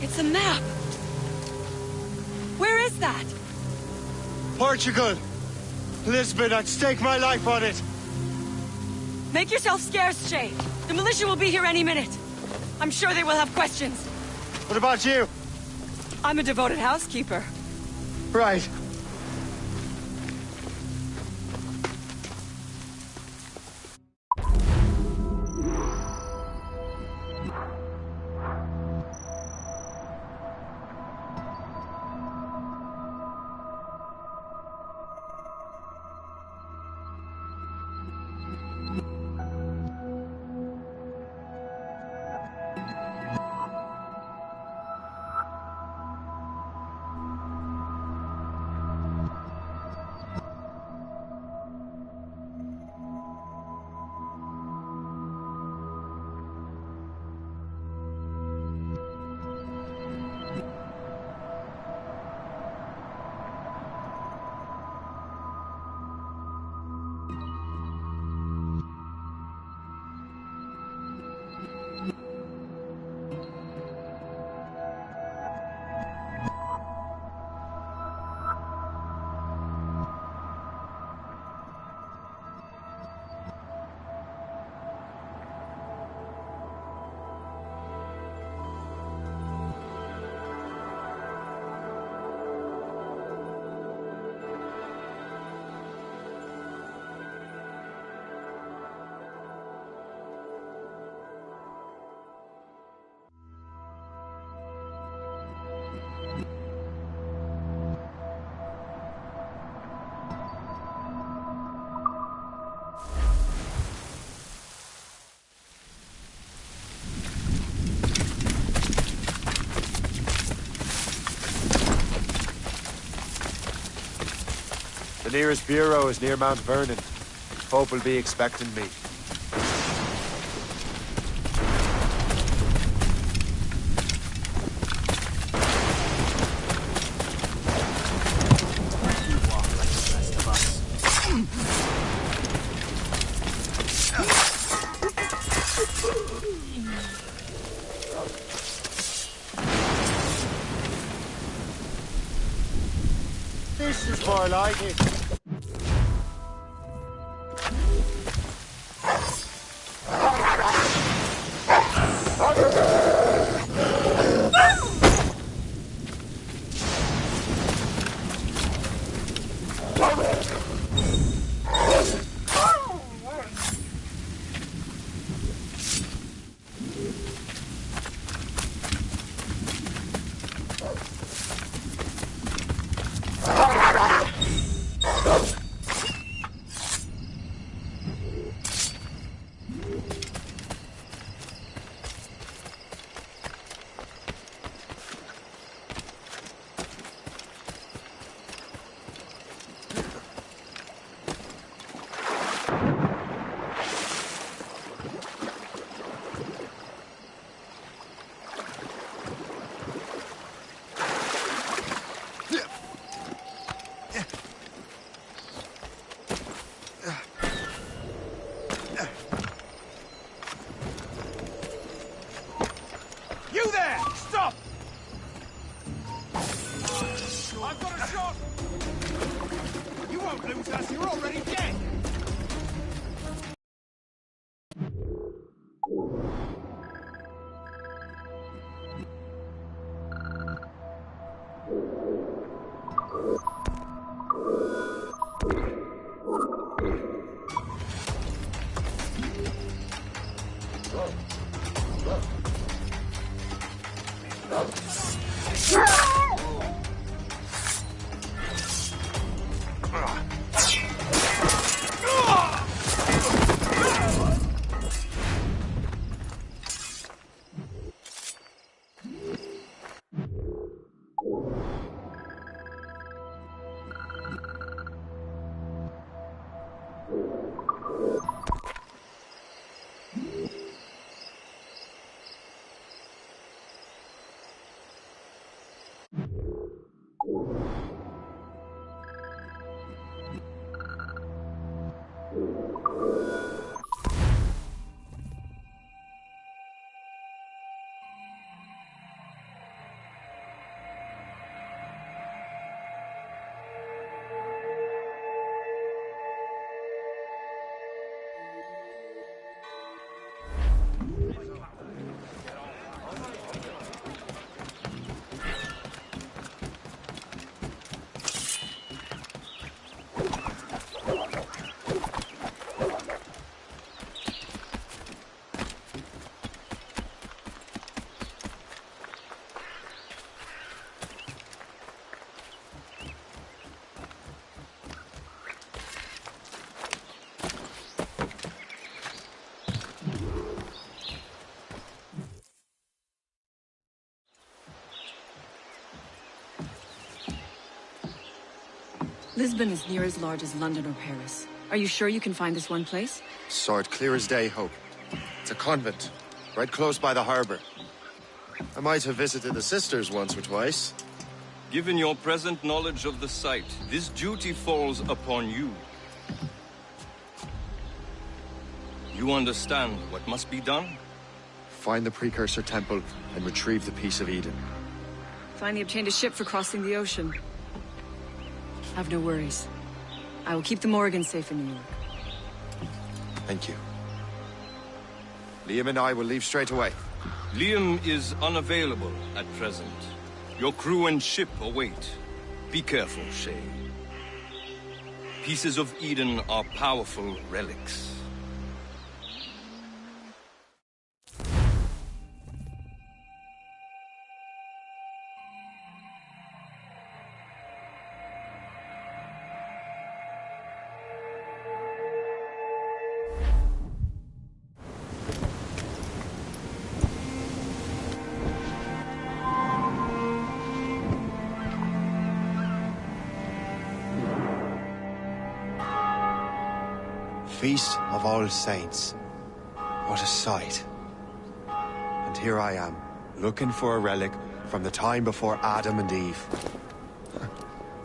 It's a map! Where is that? Portugal! Lisbon, I'd stake my life on it! Make yourself scarce, Shay. The militia will be here any minute. I'm sure they will have questions. What about you? I'm a devoted housekeeper. Right. nearest bureau is near Mount Vernon. Pope will be expecting me. This is more like it. You there! Stop! I've got a shot! You won't lose us, you're already dead! Lisbon is near as large as London or Paris. Are you sure you can find this one place? Saw it clear as day, Hope. It's a convent, right close by the harbor. I might have visited the sisters once or twice. Given your present knowledge of the site, this duty falls upon you. You understand what must be done? Find the Precursor Temple and retrieve the Piece of Eden. Finally obtained a ship for crossing the ocean. Have no worries. I will keep the Morrigan safe in New York. Thank you. Liam and I will leave straight away. Liam is unavailable at present. Your crew and ship await. Be careful, Shay. Pieces of Eden are powerful relics. Feast of All Saints. What a sight. And here I am, looking for a relic from the time before Adam and Eve.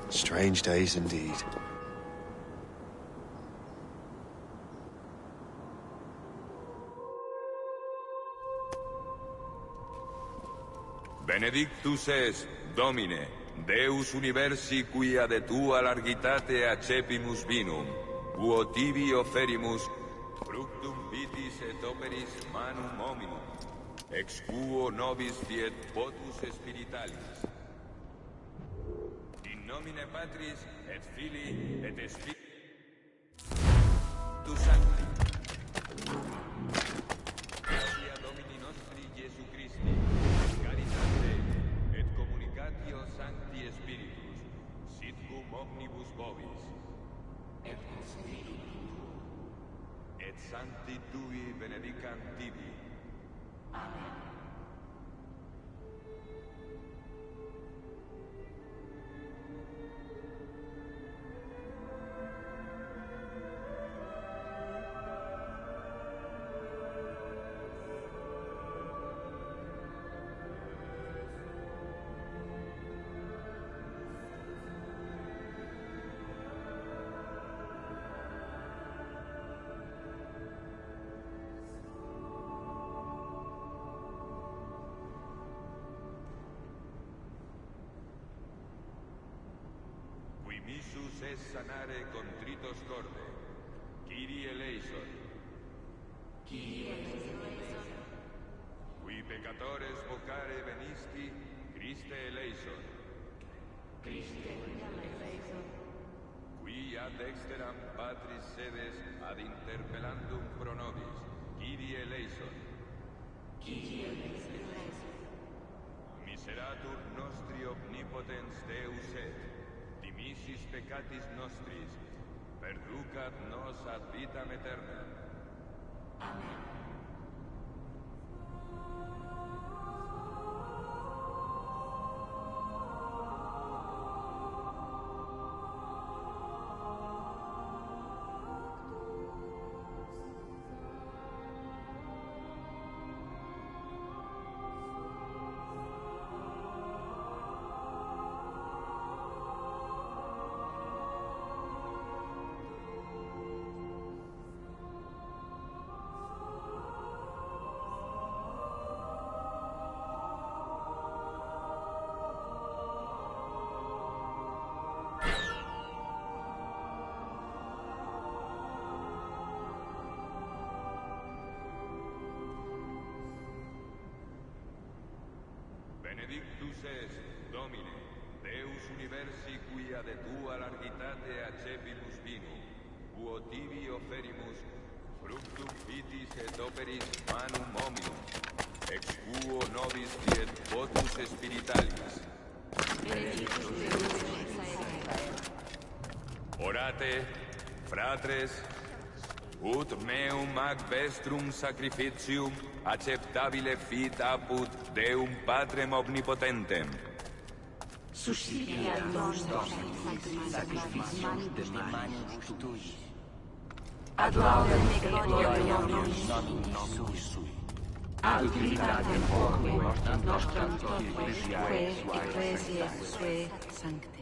Strange days indeed. Benedictus es, Domine, Deus universi quia de tua largitate accepimus vinum, uo tibi oferimus fructum vitis et operis manum hominum, ex quo nobis fiet potus spiritualis. In nomine Patris et Filii et Spiritus Sancti. Gratia Domini nostri Iesu Christi, caritate et communicatio Sancti Spiritus, sit cum omnibus vobis, et Sancti Tui benedicant tibi. Amen. Missus es sanare contritos corde. Kyrie eleison. Kyrie eleison. Qui peccatores vocare venisti, Christe eleison. Christe eleison. Qui ad exteram Patris sedes ad interpellandum pro nobis, Kyrie eleison. Kyrie eleison. Miseratur nostri omnipotens Deus et, dimissis peccatis nostris, perducat nos ad vitam aeterna. Amen. Benedictus es, Domine, Deus universi quia de tua largitate accepimus vinum, uo tibi oferimus fructum vitis et operis manum hominum, ex quo nobis fiet votus spiritualis. Orate, fratres, ut meum ac vestrum sacrificium acceptabile fit apud Deum Patrem omnipotentem. Suscilia nos sacrificium de manibus tuis. Ad laudem gloria nominis sui. Ad utilitatem quoque mortis nostram ecclesiae suae sancte.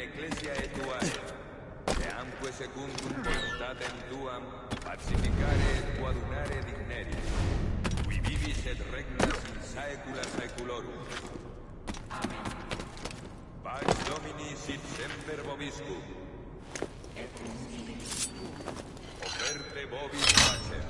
ecclesia tuae, eamque secundum voluntatem tuam, pacificare et coadunare digneris, qui vivis et regnas in saecula saeculorum. Amen. Pax Domini sit semper vobiscum. Oferte vobis pacea.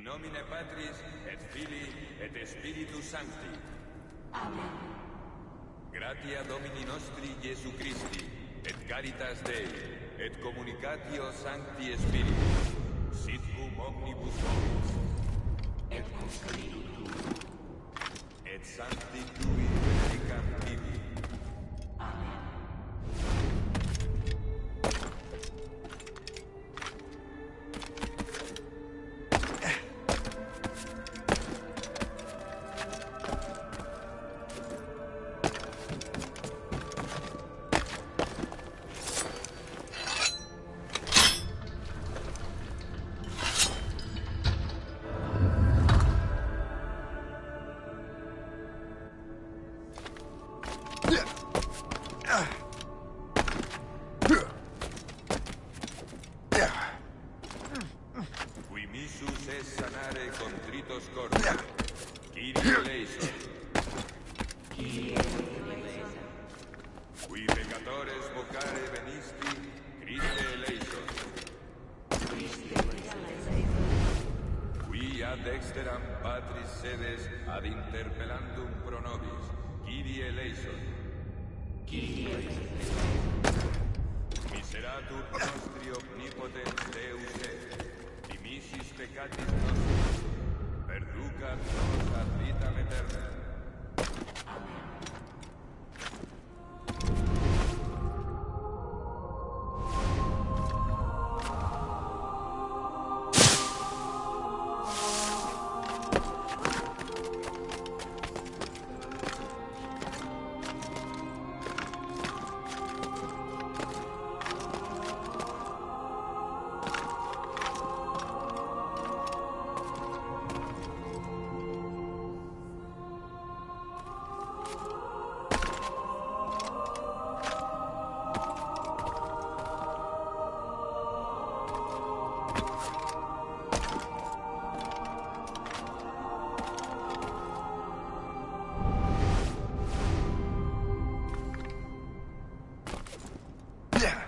Nomine Patris, et Filii, et Spiritus Sancti. Amen. Gratia Domini nostri Iesu Christi, et caritas Dei, et communicatio Sancti Spiritus, sit cum omnibus vobis. Et cum Spiritu. Et Sancti Tui benedicam tibi. Amen. Dexteram Patris sedes ad interpellandum pro nobis, Kyrie eleison. Kyrie eleison. Miseratur nostri omnipotens Deus et, dimissis peccatis nostris, perducat nos ad vitam aeterna. Amen.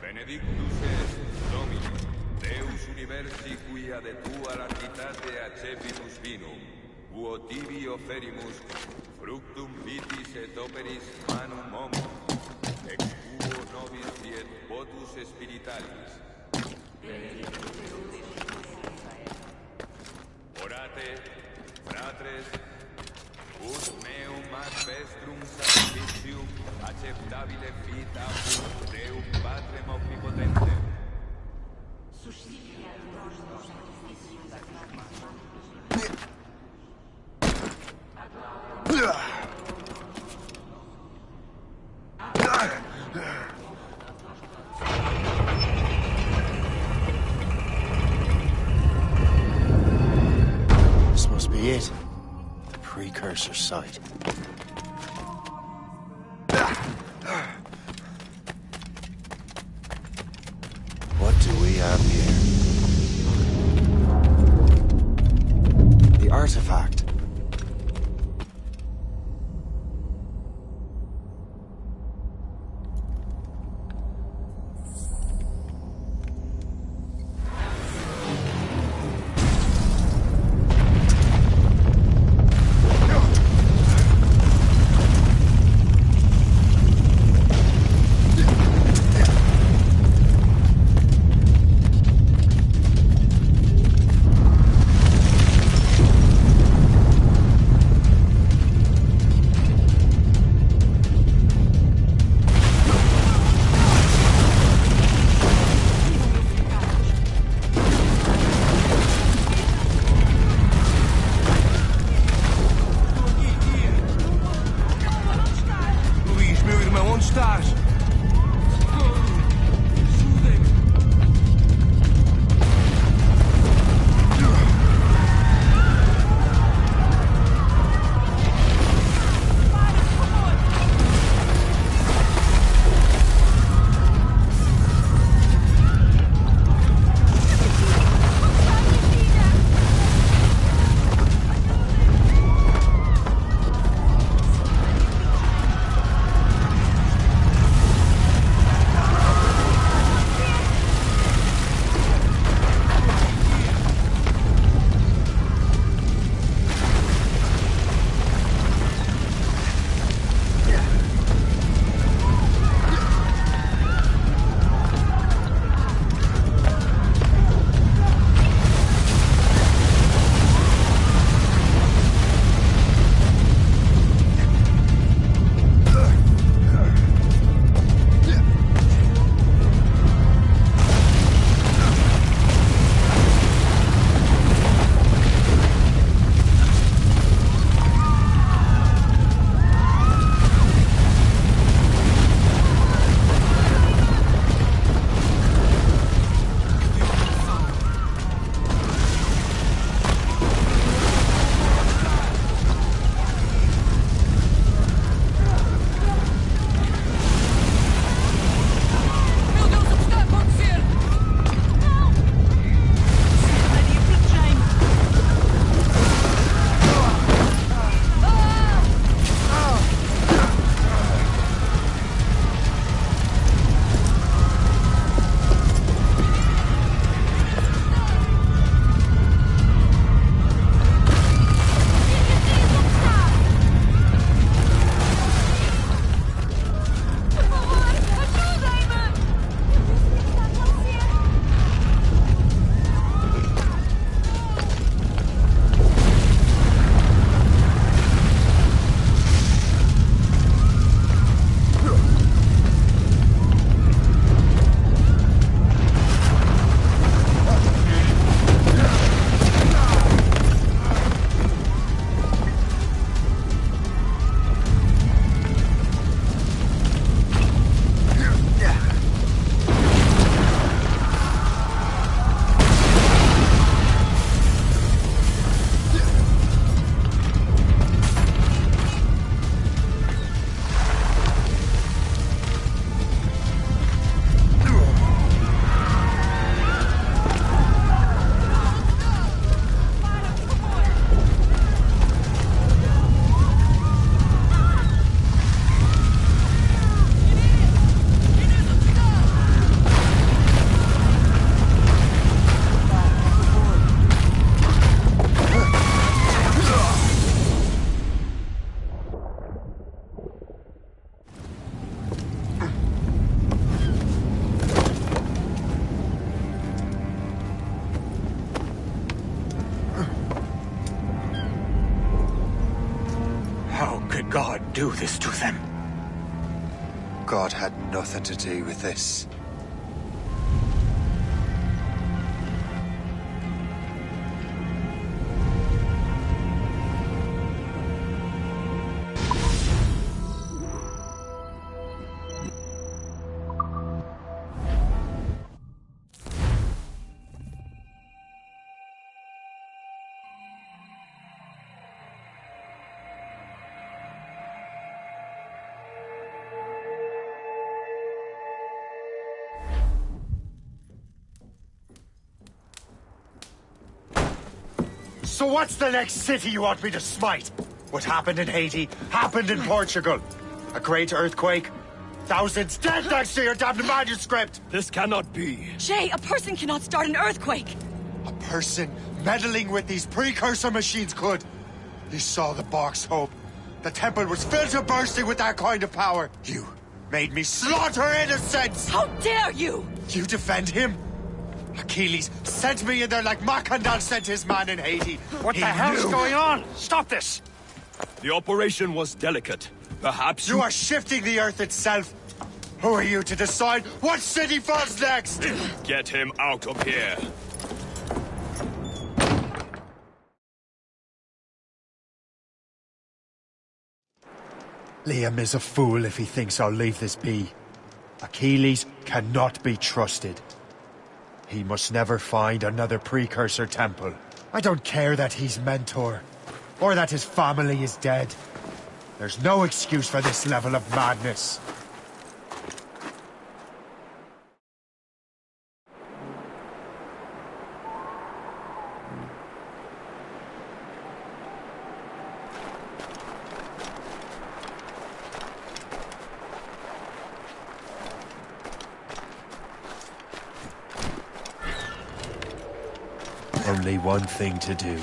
Benedictus est, Domine, Deus universi quia de tua largitate accepimus vinum, quo tibi oferimus, fructum vitis et operis manum homo, ex quo nobis fiet votus spiritualis. Orate, fratres, ut meum ad vestrum sacrificium acceptabile fit apud Deum Patrem omnipotentem. Suscipiat nostros sacrificium This must be it. The precursor site. What do we have here? The artifact. How could God do this to them? God had nothing to do with this. So what's the next city you want me to smite? What happened in Haiti happened in Portugal. A great earthquake. Thousands dead thanks to your damned manuscript! This cannot be. Shay, a person cannot start an earthquake! A person meddling with these precursor machines could. You saw the box, Hope. The temple was filled to bursting with that kind of power. You made me slaughter innocents! How dare you! You defend him? Achilles sent me in there like Macandal sent his man in Haiti. What the hell's going on? Stop this! The operation was delicate. Perhaps you are shifting the earth itself. Who are you to decide what city falls next? Get him out of here. Liam is a fool if he thinks I'll leave this be. Achilles cannot be trusted. He must never find another precursor temple. I don't care that he's mentor, or that his family is dead. There's no excuse for this level of madness. Only one thing to do.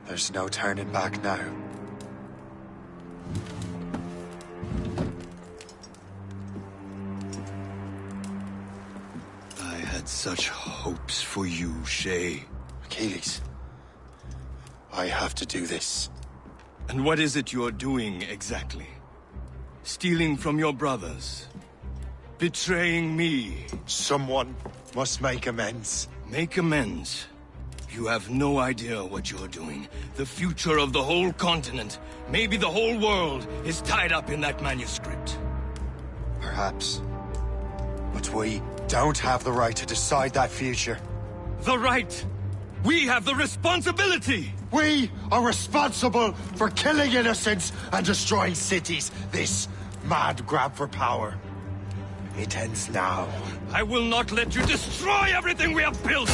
There's no turning back now. I had such hopes for you, Shay. Achilles, I have to do this. And what is it you're doing exactly? Stealing from your brothers? Betraying me? Someone must make amends. Make amends? You have no idea what you're doing. The future of the whole continent, maybe the whole world, is tied up in that manuscript. Perhaps. But we don't have the right to decide that future. The right? We have the responsibility! We are responsible for killing innocents and destroying cities. This mad grab for power. It ends now. I will not let you destroy everything we have built!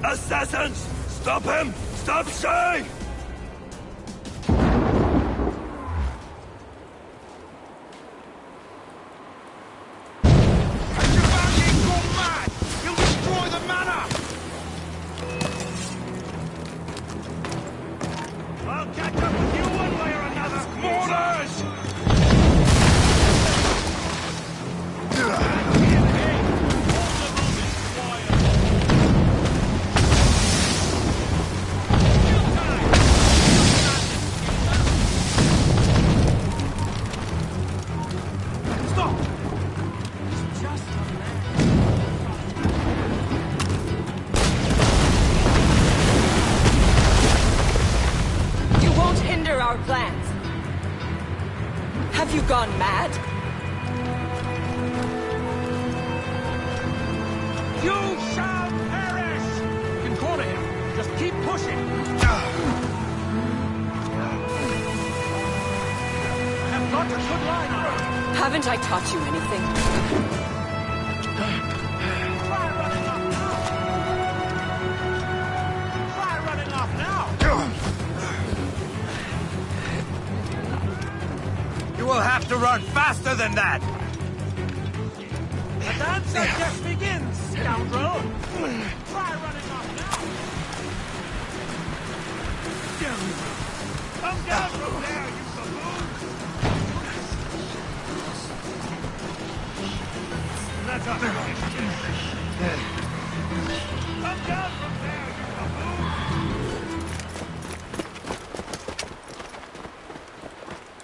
Assassins! Stop him! Stop Shay! I'll catch up with you one way or another! Mortars! Time! You shall perish! You can corner him. Just keep pushing. I have got a good line on it. Haven't I taught you anything? Try running off now! Try running off now! You will have to run faster than that! The dance just begins, scoundrel! Try running off now! Come down from there, you baboon! Let us finish this. Come down from there, you baboon!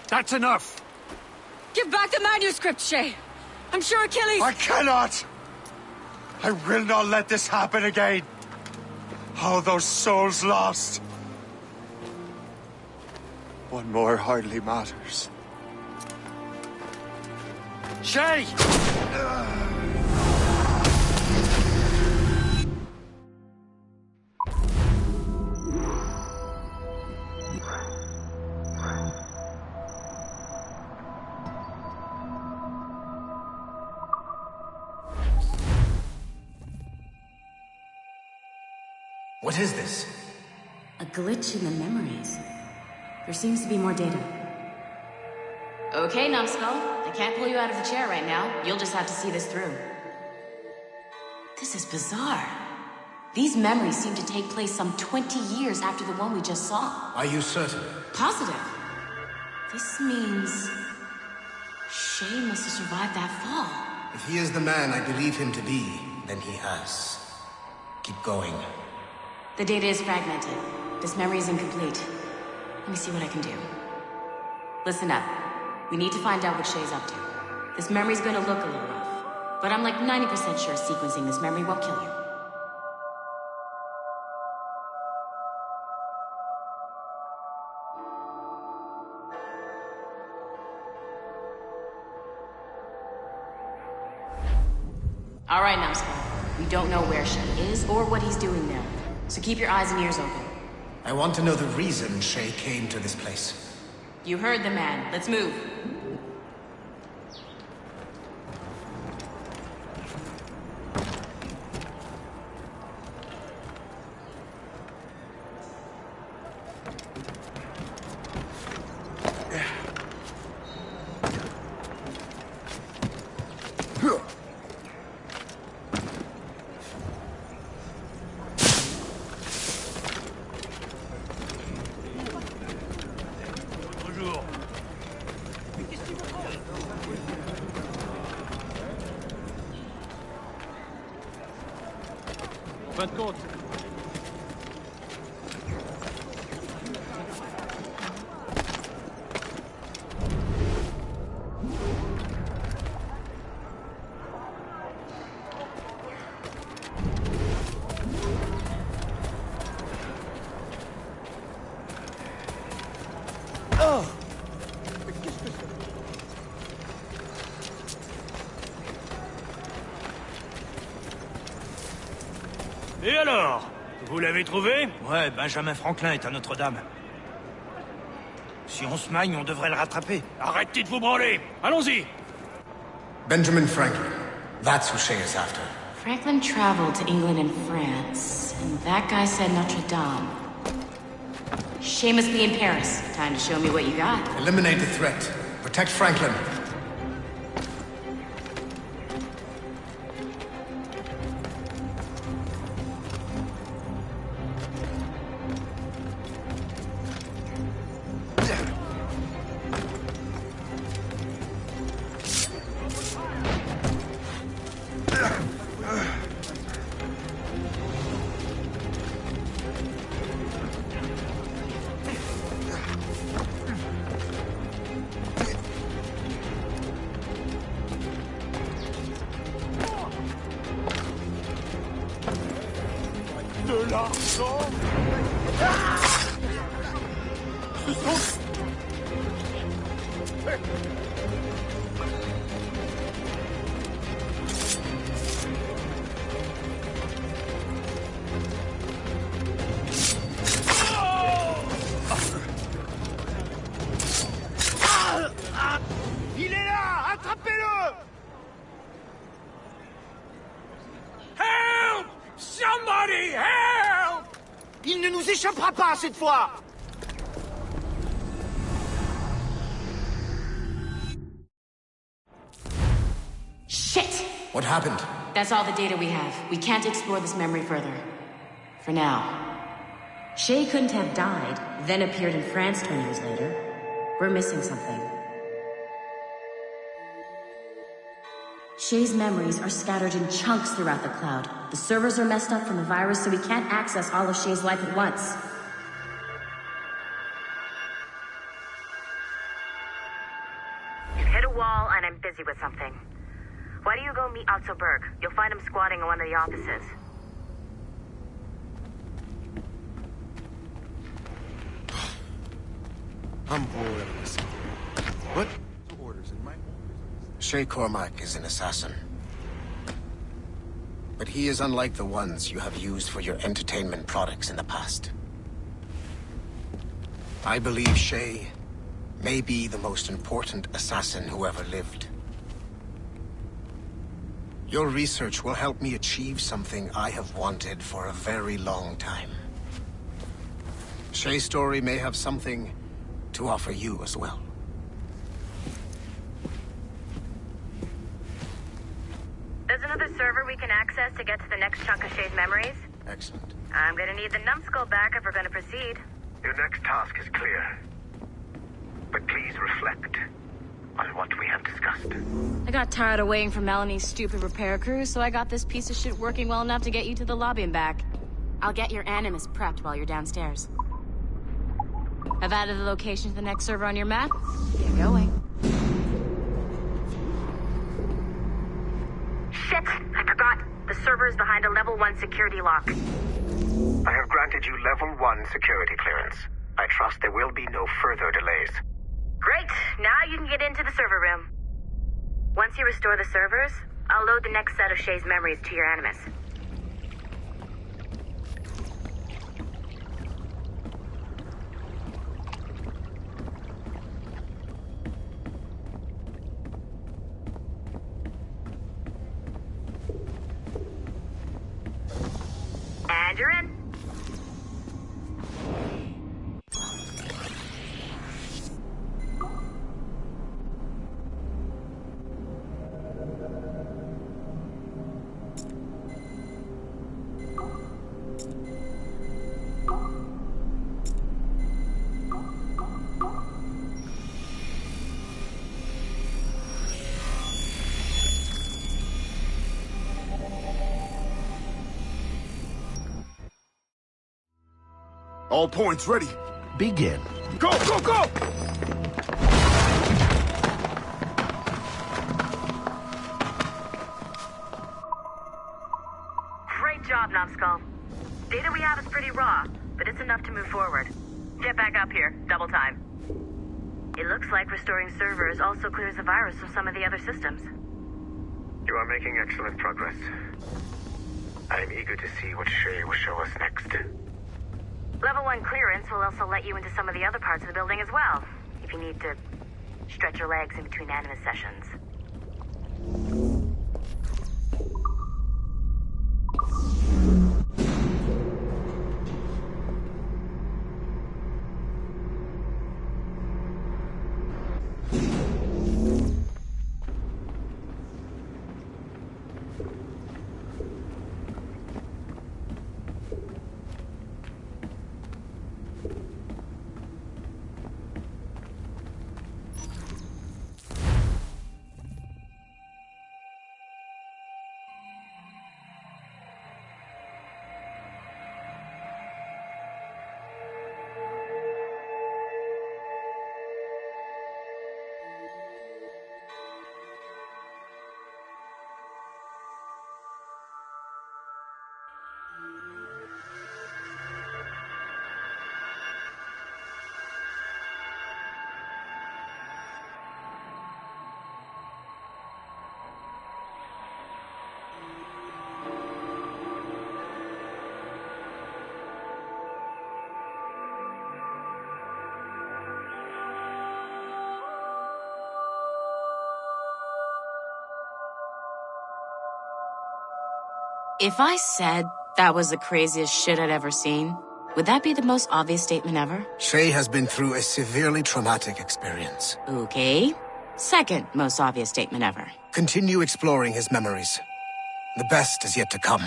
That's enough! Give back the manuscript, Shay! I'm sure Achilles... I cannot! I will not let this happen again! All those souls lost! One more hardly matters. Shay! What is this? A glitch in the memories. There seems to be more data. Okay, Numbskull. I can't pull you out of the chair right now. You'll just have to see this through. This is bizarre. These memories seem to take place some 20 years after the one we just saw. Are you certain? Positive. This means... Shay must have survived that fall. If he is the man I believe him to be, then he has. Keep going. The data is fragmented. This memory is incomplete. Let me see what I can do. Listen up. We need to find out what Shay's up to. This memory's gonna look a little rough, but I'm like 90% sure sequencing this memory won't kill you. All right, Numbskull. We don't know where Shay is or what he's doing there, so keep your eyes and ears open. I want to know the reason Shay came to this place. You heard the man. Let's move. Et alors? Vous l'avez trouvé? Ouais, Benjamin Franklin est à Notre-Dame. Si on se magne, on devrait le rattraper. Arrêtez de vous branler! Allons-y! Benjamin Franklin. That's who Shay is after. Franklin traveled to England and France, and that guy said Notre Dame. Shay must be in Paris. Time to show me what you got. Eliminate the threat. Protect Franklin. De l'argent. Ce sont... Il ne nous échappera pas cette fois! Shit! What happened? That's all the data we have. We can't explore this memory further. For now. Shay couldn't have died, then appeared in France 20 years later. We're missing something. Shay's memories are scattered in chunks throughout the cloud. The servers are messed up from the virus, so we can't access all of Shay's life at once. Hit a wall, and I'm busy with something. Why don't you go meet Otto Berg? You'll find him squatting in one of the offices. I'm bored of this. What? Shay Cormac is an assassin. But he is unlike the ones you have used for your entertainment products in the past. I believe Shay may be the most important assassin who ever lived. Your research will help me achieve something I have wanted for a very long time. Shay's story may have something to offer you as well. There's another server we can access to get to the next chunk of Shay's memories. Excellent. I'm gonna need the numbskull back if we're gonna proceed. Your next task is clear. But please reflect on what we have discussed. I got tired of waiting for Melanie's stupid repair crew, so I got this piece of shit working well enough to get you to the lobby and back. I'll get your Animus prepped while you're downstairs. I've added the location to the next server on your map. Get going. Shit! I forgot. The server is behind a level 1 security lock. I have granted you level 1 security clearance. I trust there will be no further delays. Great! Now you can get into the server room. Once you restore the servers, I'll load the next set of Shay's memories to your Animus. And you're in. All points ready. Begin. Go, go, go! Great job, Numbskull. Data we have is pretty raw, but it's enough to move forward. Get back up here. Double time. It looks like restoring servers also clears the virus from some of the other systems. You are making excellent progress. I am eager to see what Shay will show us next. Level 1 clearance will also let you into some of the other parts of the building as well, if you need to stretch your legs in between Animus sessions. If I said that was the craziest shit I'd ever seen, Would that be the most obvious statement ever? Shay has been through a severely traumatic experience. Okay. Second most obvious statement ever. Continue exploring his memories. The best is yet to come.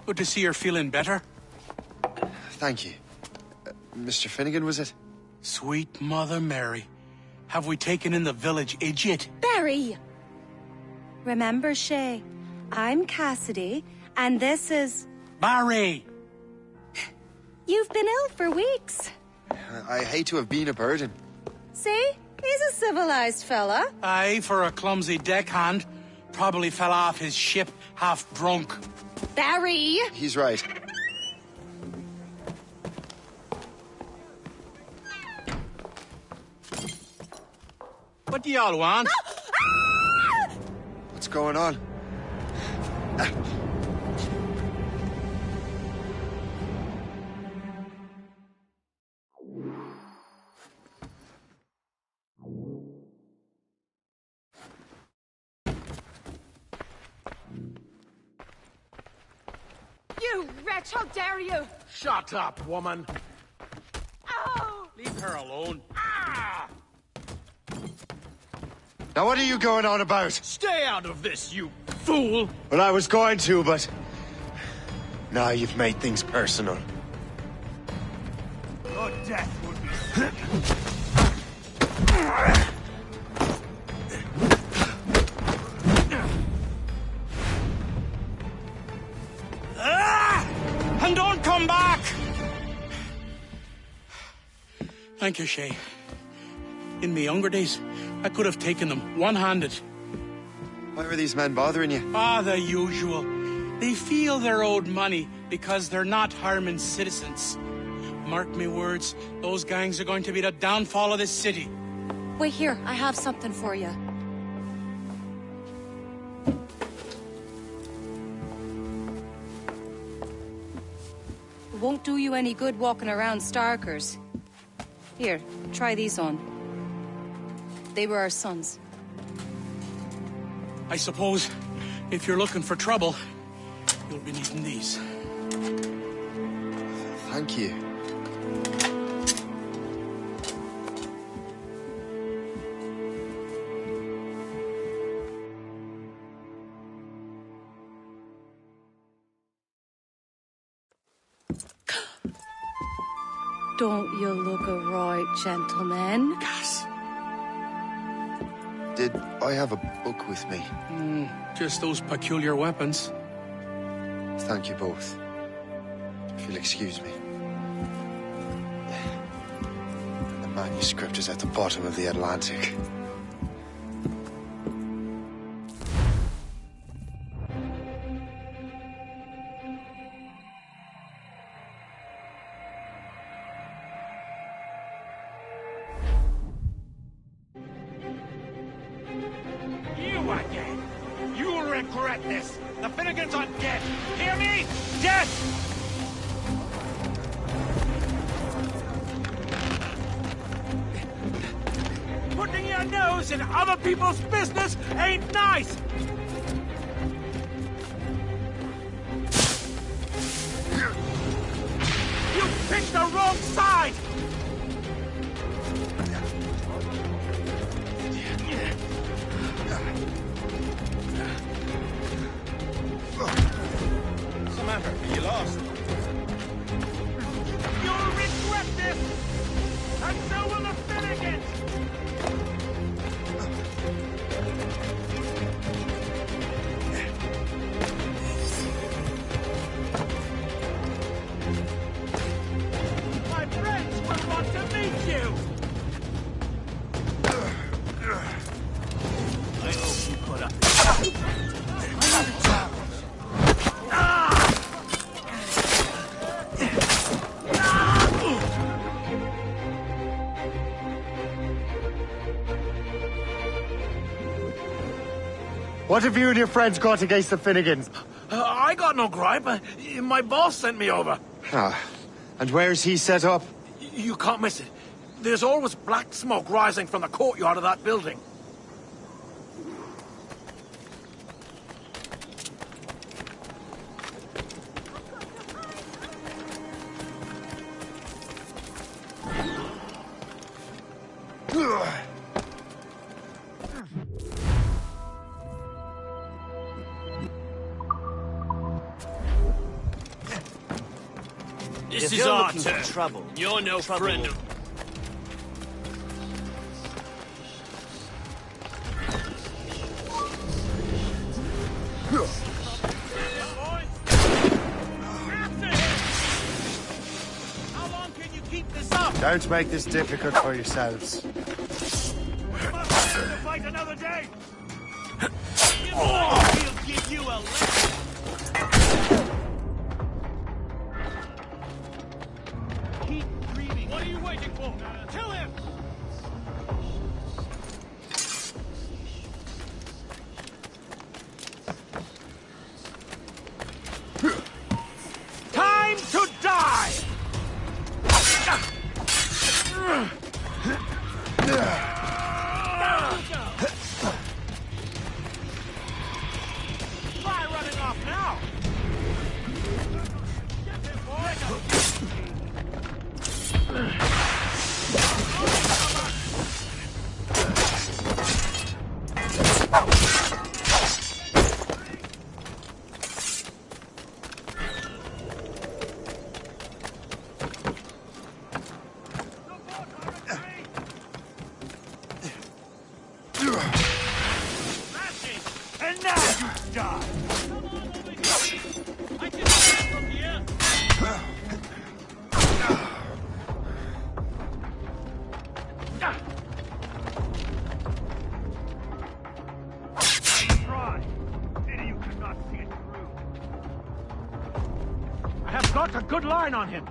Good to see you're feeling better. Thank you. Mr. Finnegan, was it? Sweet Mother Mary. Have we taken in the village idiot? Barry! Remember, Shay, I'm Cassidy, and this is... Barry! You've been ill for weeks. I hate to have been a burden. See? He's a civilized fella. Aye, for a clumsy deckhand. Probably fell off his ship, half drunk. Barry! He's right. What do y'all want? What's going on? You wretch, how dare you! Shut up, woman. Oh! Leave her alone. Now what are you going on about? Stay out of this, you fool! Well, I was going to, but... Now you've made things personal. Your death would be... And don't come back! Thank you, Shay. In my younger days, I could have taken them one-handed. Why were these men bothering you? Ah, the usual. They feel they're owed money because they're not harming citizens. Mark me words, those gangs are going to be the downfall of this city. Wait here, I have something for you. It won't do you any good walking around Starkers. Here, try these on. They were our sons. I suppose, if you're looking for trouble, you'll be needing these. Thank you. Don't you look a right gentleman? Gas. Did I have a book with me? Just those peculiar weapons. Thank you both. If you'll excuse me. The manuscript is at the bottom of the Atlantic. You again! You'll regret this! The Finnegans are dead! Hear me? Dead! Putting your nose in other people's business ain't nice! You picked the wrong side! What's the matter? Are you lost? You'll regret this! And so will the Finnegans! My friends will want to meet you! I hope you put up. What have you and your friends got against the Finnegans? I got no gripe. My boss sent me over. Ah, and where's he set up? You can't miss it. There's always black smoke rising from the courtyard of that building. This is our turn. Trouble. You're no friend of... How long can you keep this up? Don't make this difficult for yourselves. We must have to fight another day. We'll give you a lesson. Keep dreaming. What are you waiting for? Kill him! Time to die! Try running off now! Get him, and now you die! I can see from here! Try! Pity you could not see it through. I have got a good line on him!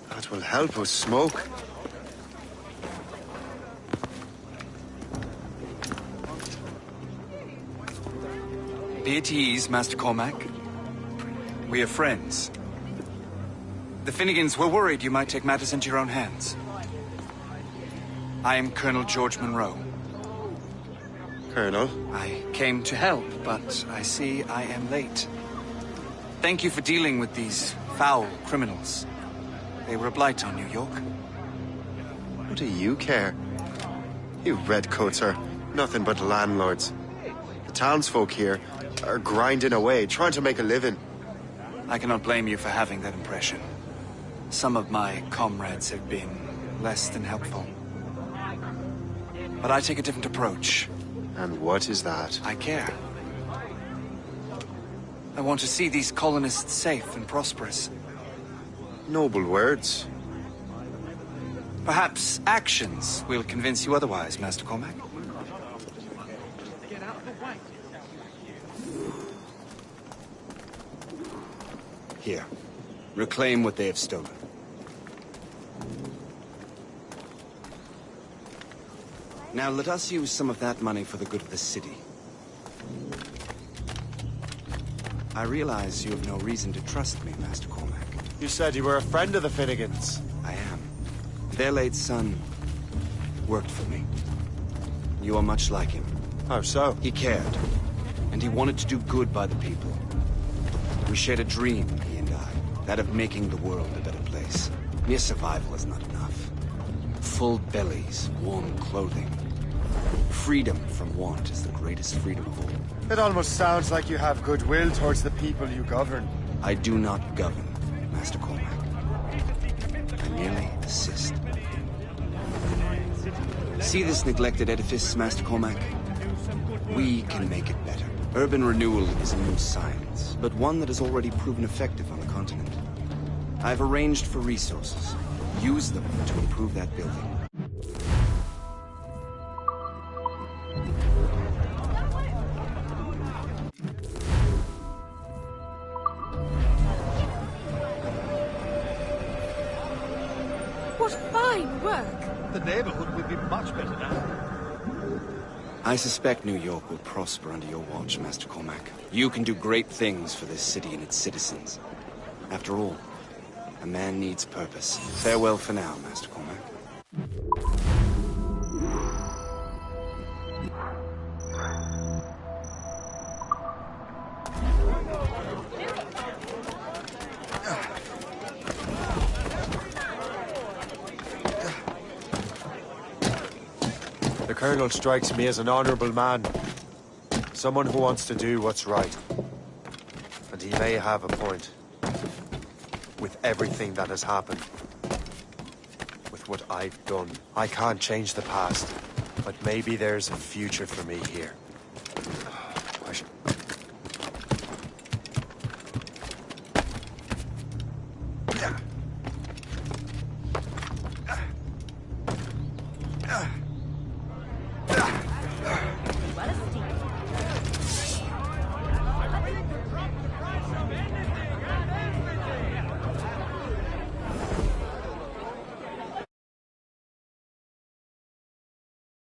That will help us smoke. Be at ease, Master Cormac. We are friends. The Finnegans were worried you might take matters into your own hands. I am Colonel George Monroe. Colonel? I came to help, but I see I am late. Thank you for dealing with these foul criminals. They were a blight on New York. What do you care? You redcoats are nothing but landlords. The townsfolk here are grinding away, trying to make a living. I cannot blame you for having that impression. Some of my comrades have been less than helpful. But I take a different approach. And what is that? I care. I want to see these colonists safe and prosperous. Noble words. Perhaps actions will convince you otherwise, Master Cormac. Here. Reclaim what they have stolen. Now let us use some of that money for the good of the city. I realize you have no reason to trust me, Master Cormac. You said you were a friend of the Finnegans. I am. Their late son worked for me. You are much like him. How so? He cared, and he wanted to do good by the people. We shared a dream, he and I, that of making the world a better place. Mere survival is not enough. Full bellies, warm clothing. Freedom from want is the greatest freedom of all. It almost sounds like you have goodwill towards the people you govern. I do not govern, Master Cormac. I merely assist. See this neglected edifice, Master Cormac? We can make it better. Urban renewal is a new science, but one that has already proven effective on the continent. I've arranged for resources. Use them to improve that building. What fine work! The neighborhood will be much better now. I suspect New York will prosper under your watch, Master Cormac. You can do great things for this city and its citizens. After all, a man needs purpose. Farewell for now, Master Cormac. The Colonel strikes me as an honorable man. Someone who wants to do what's right. And he may have a point. With everything that has happened. With what I've done. I can't change the past. But maybe there's a future for me here.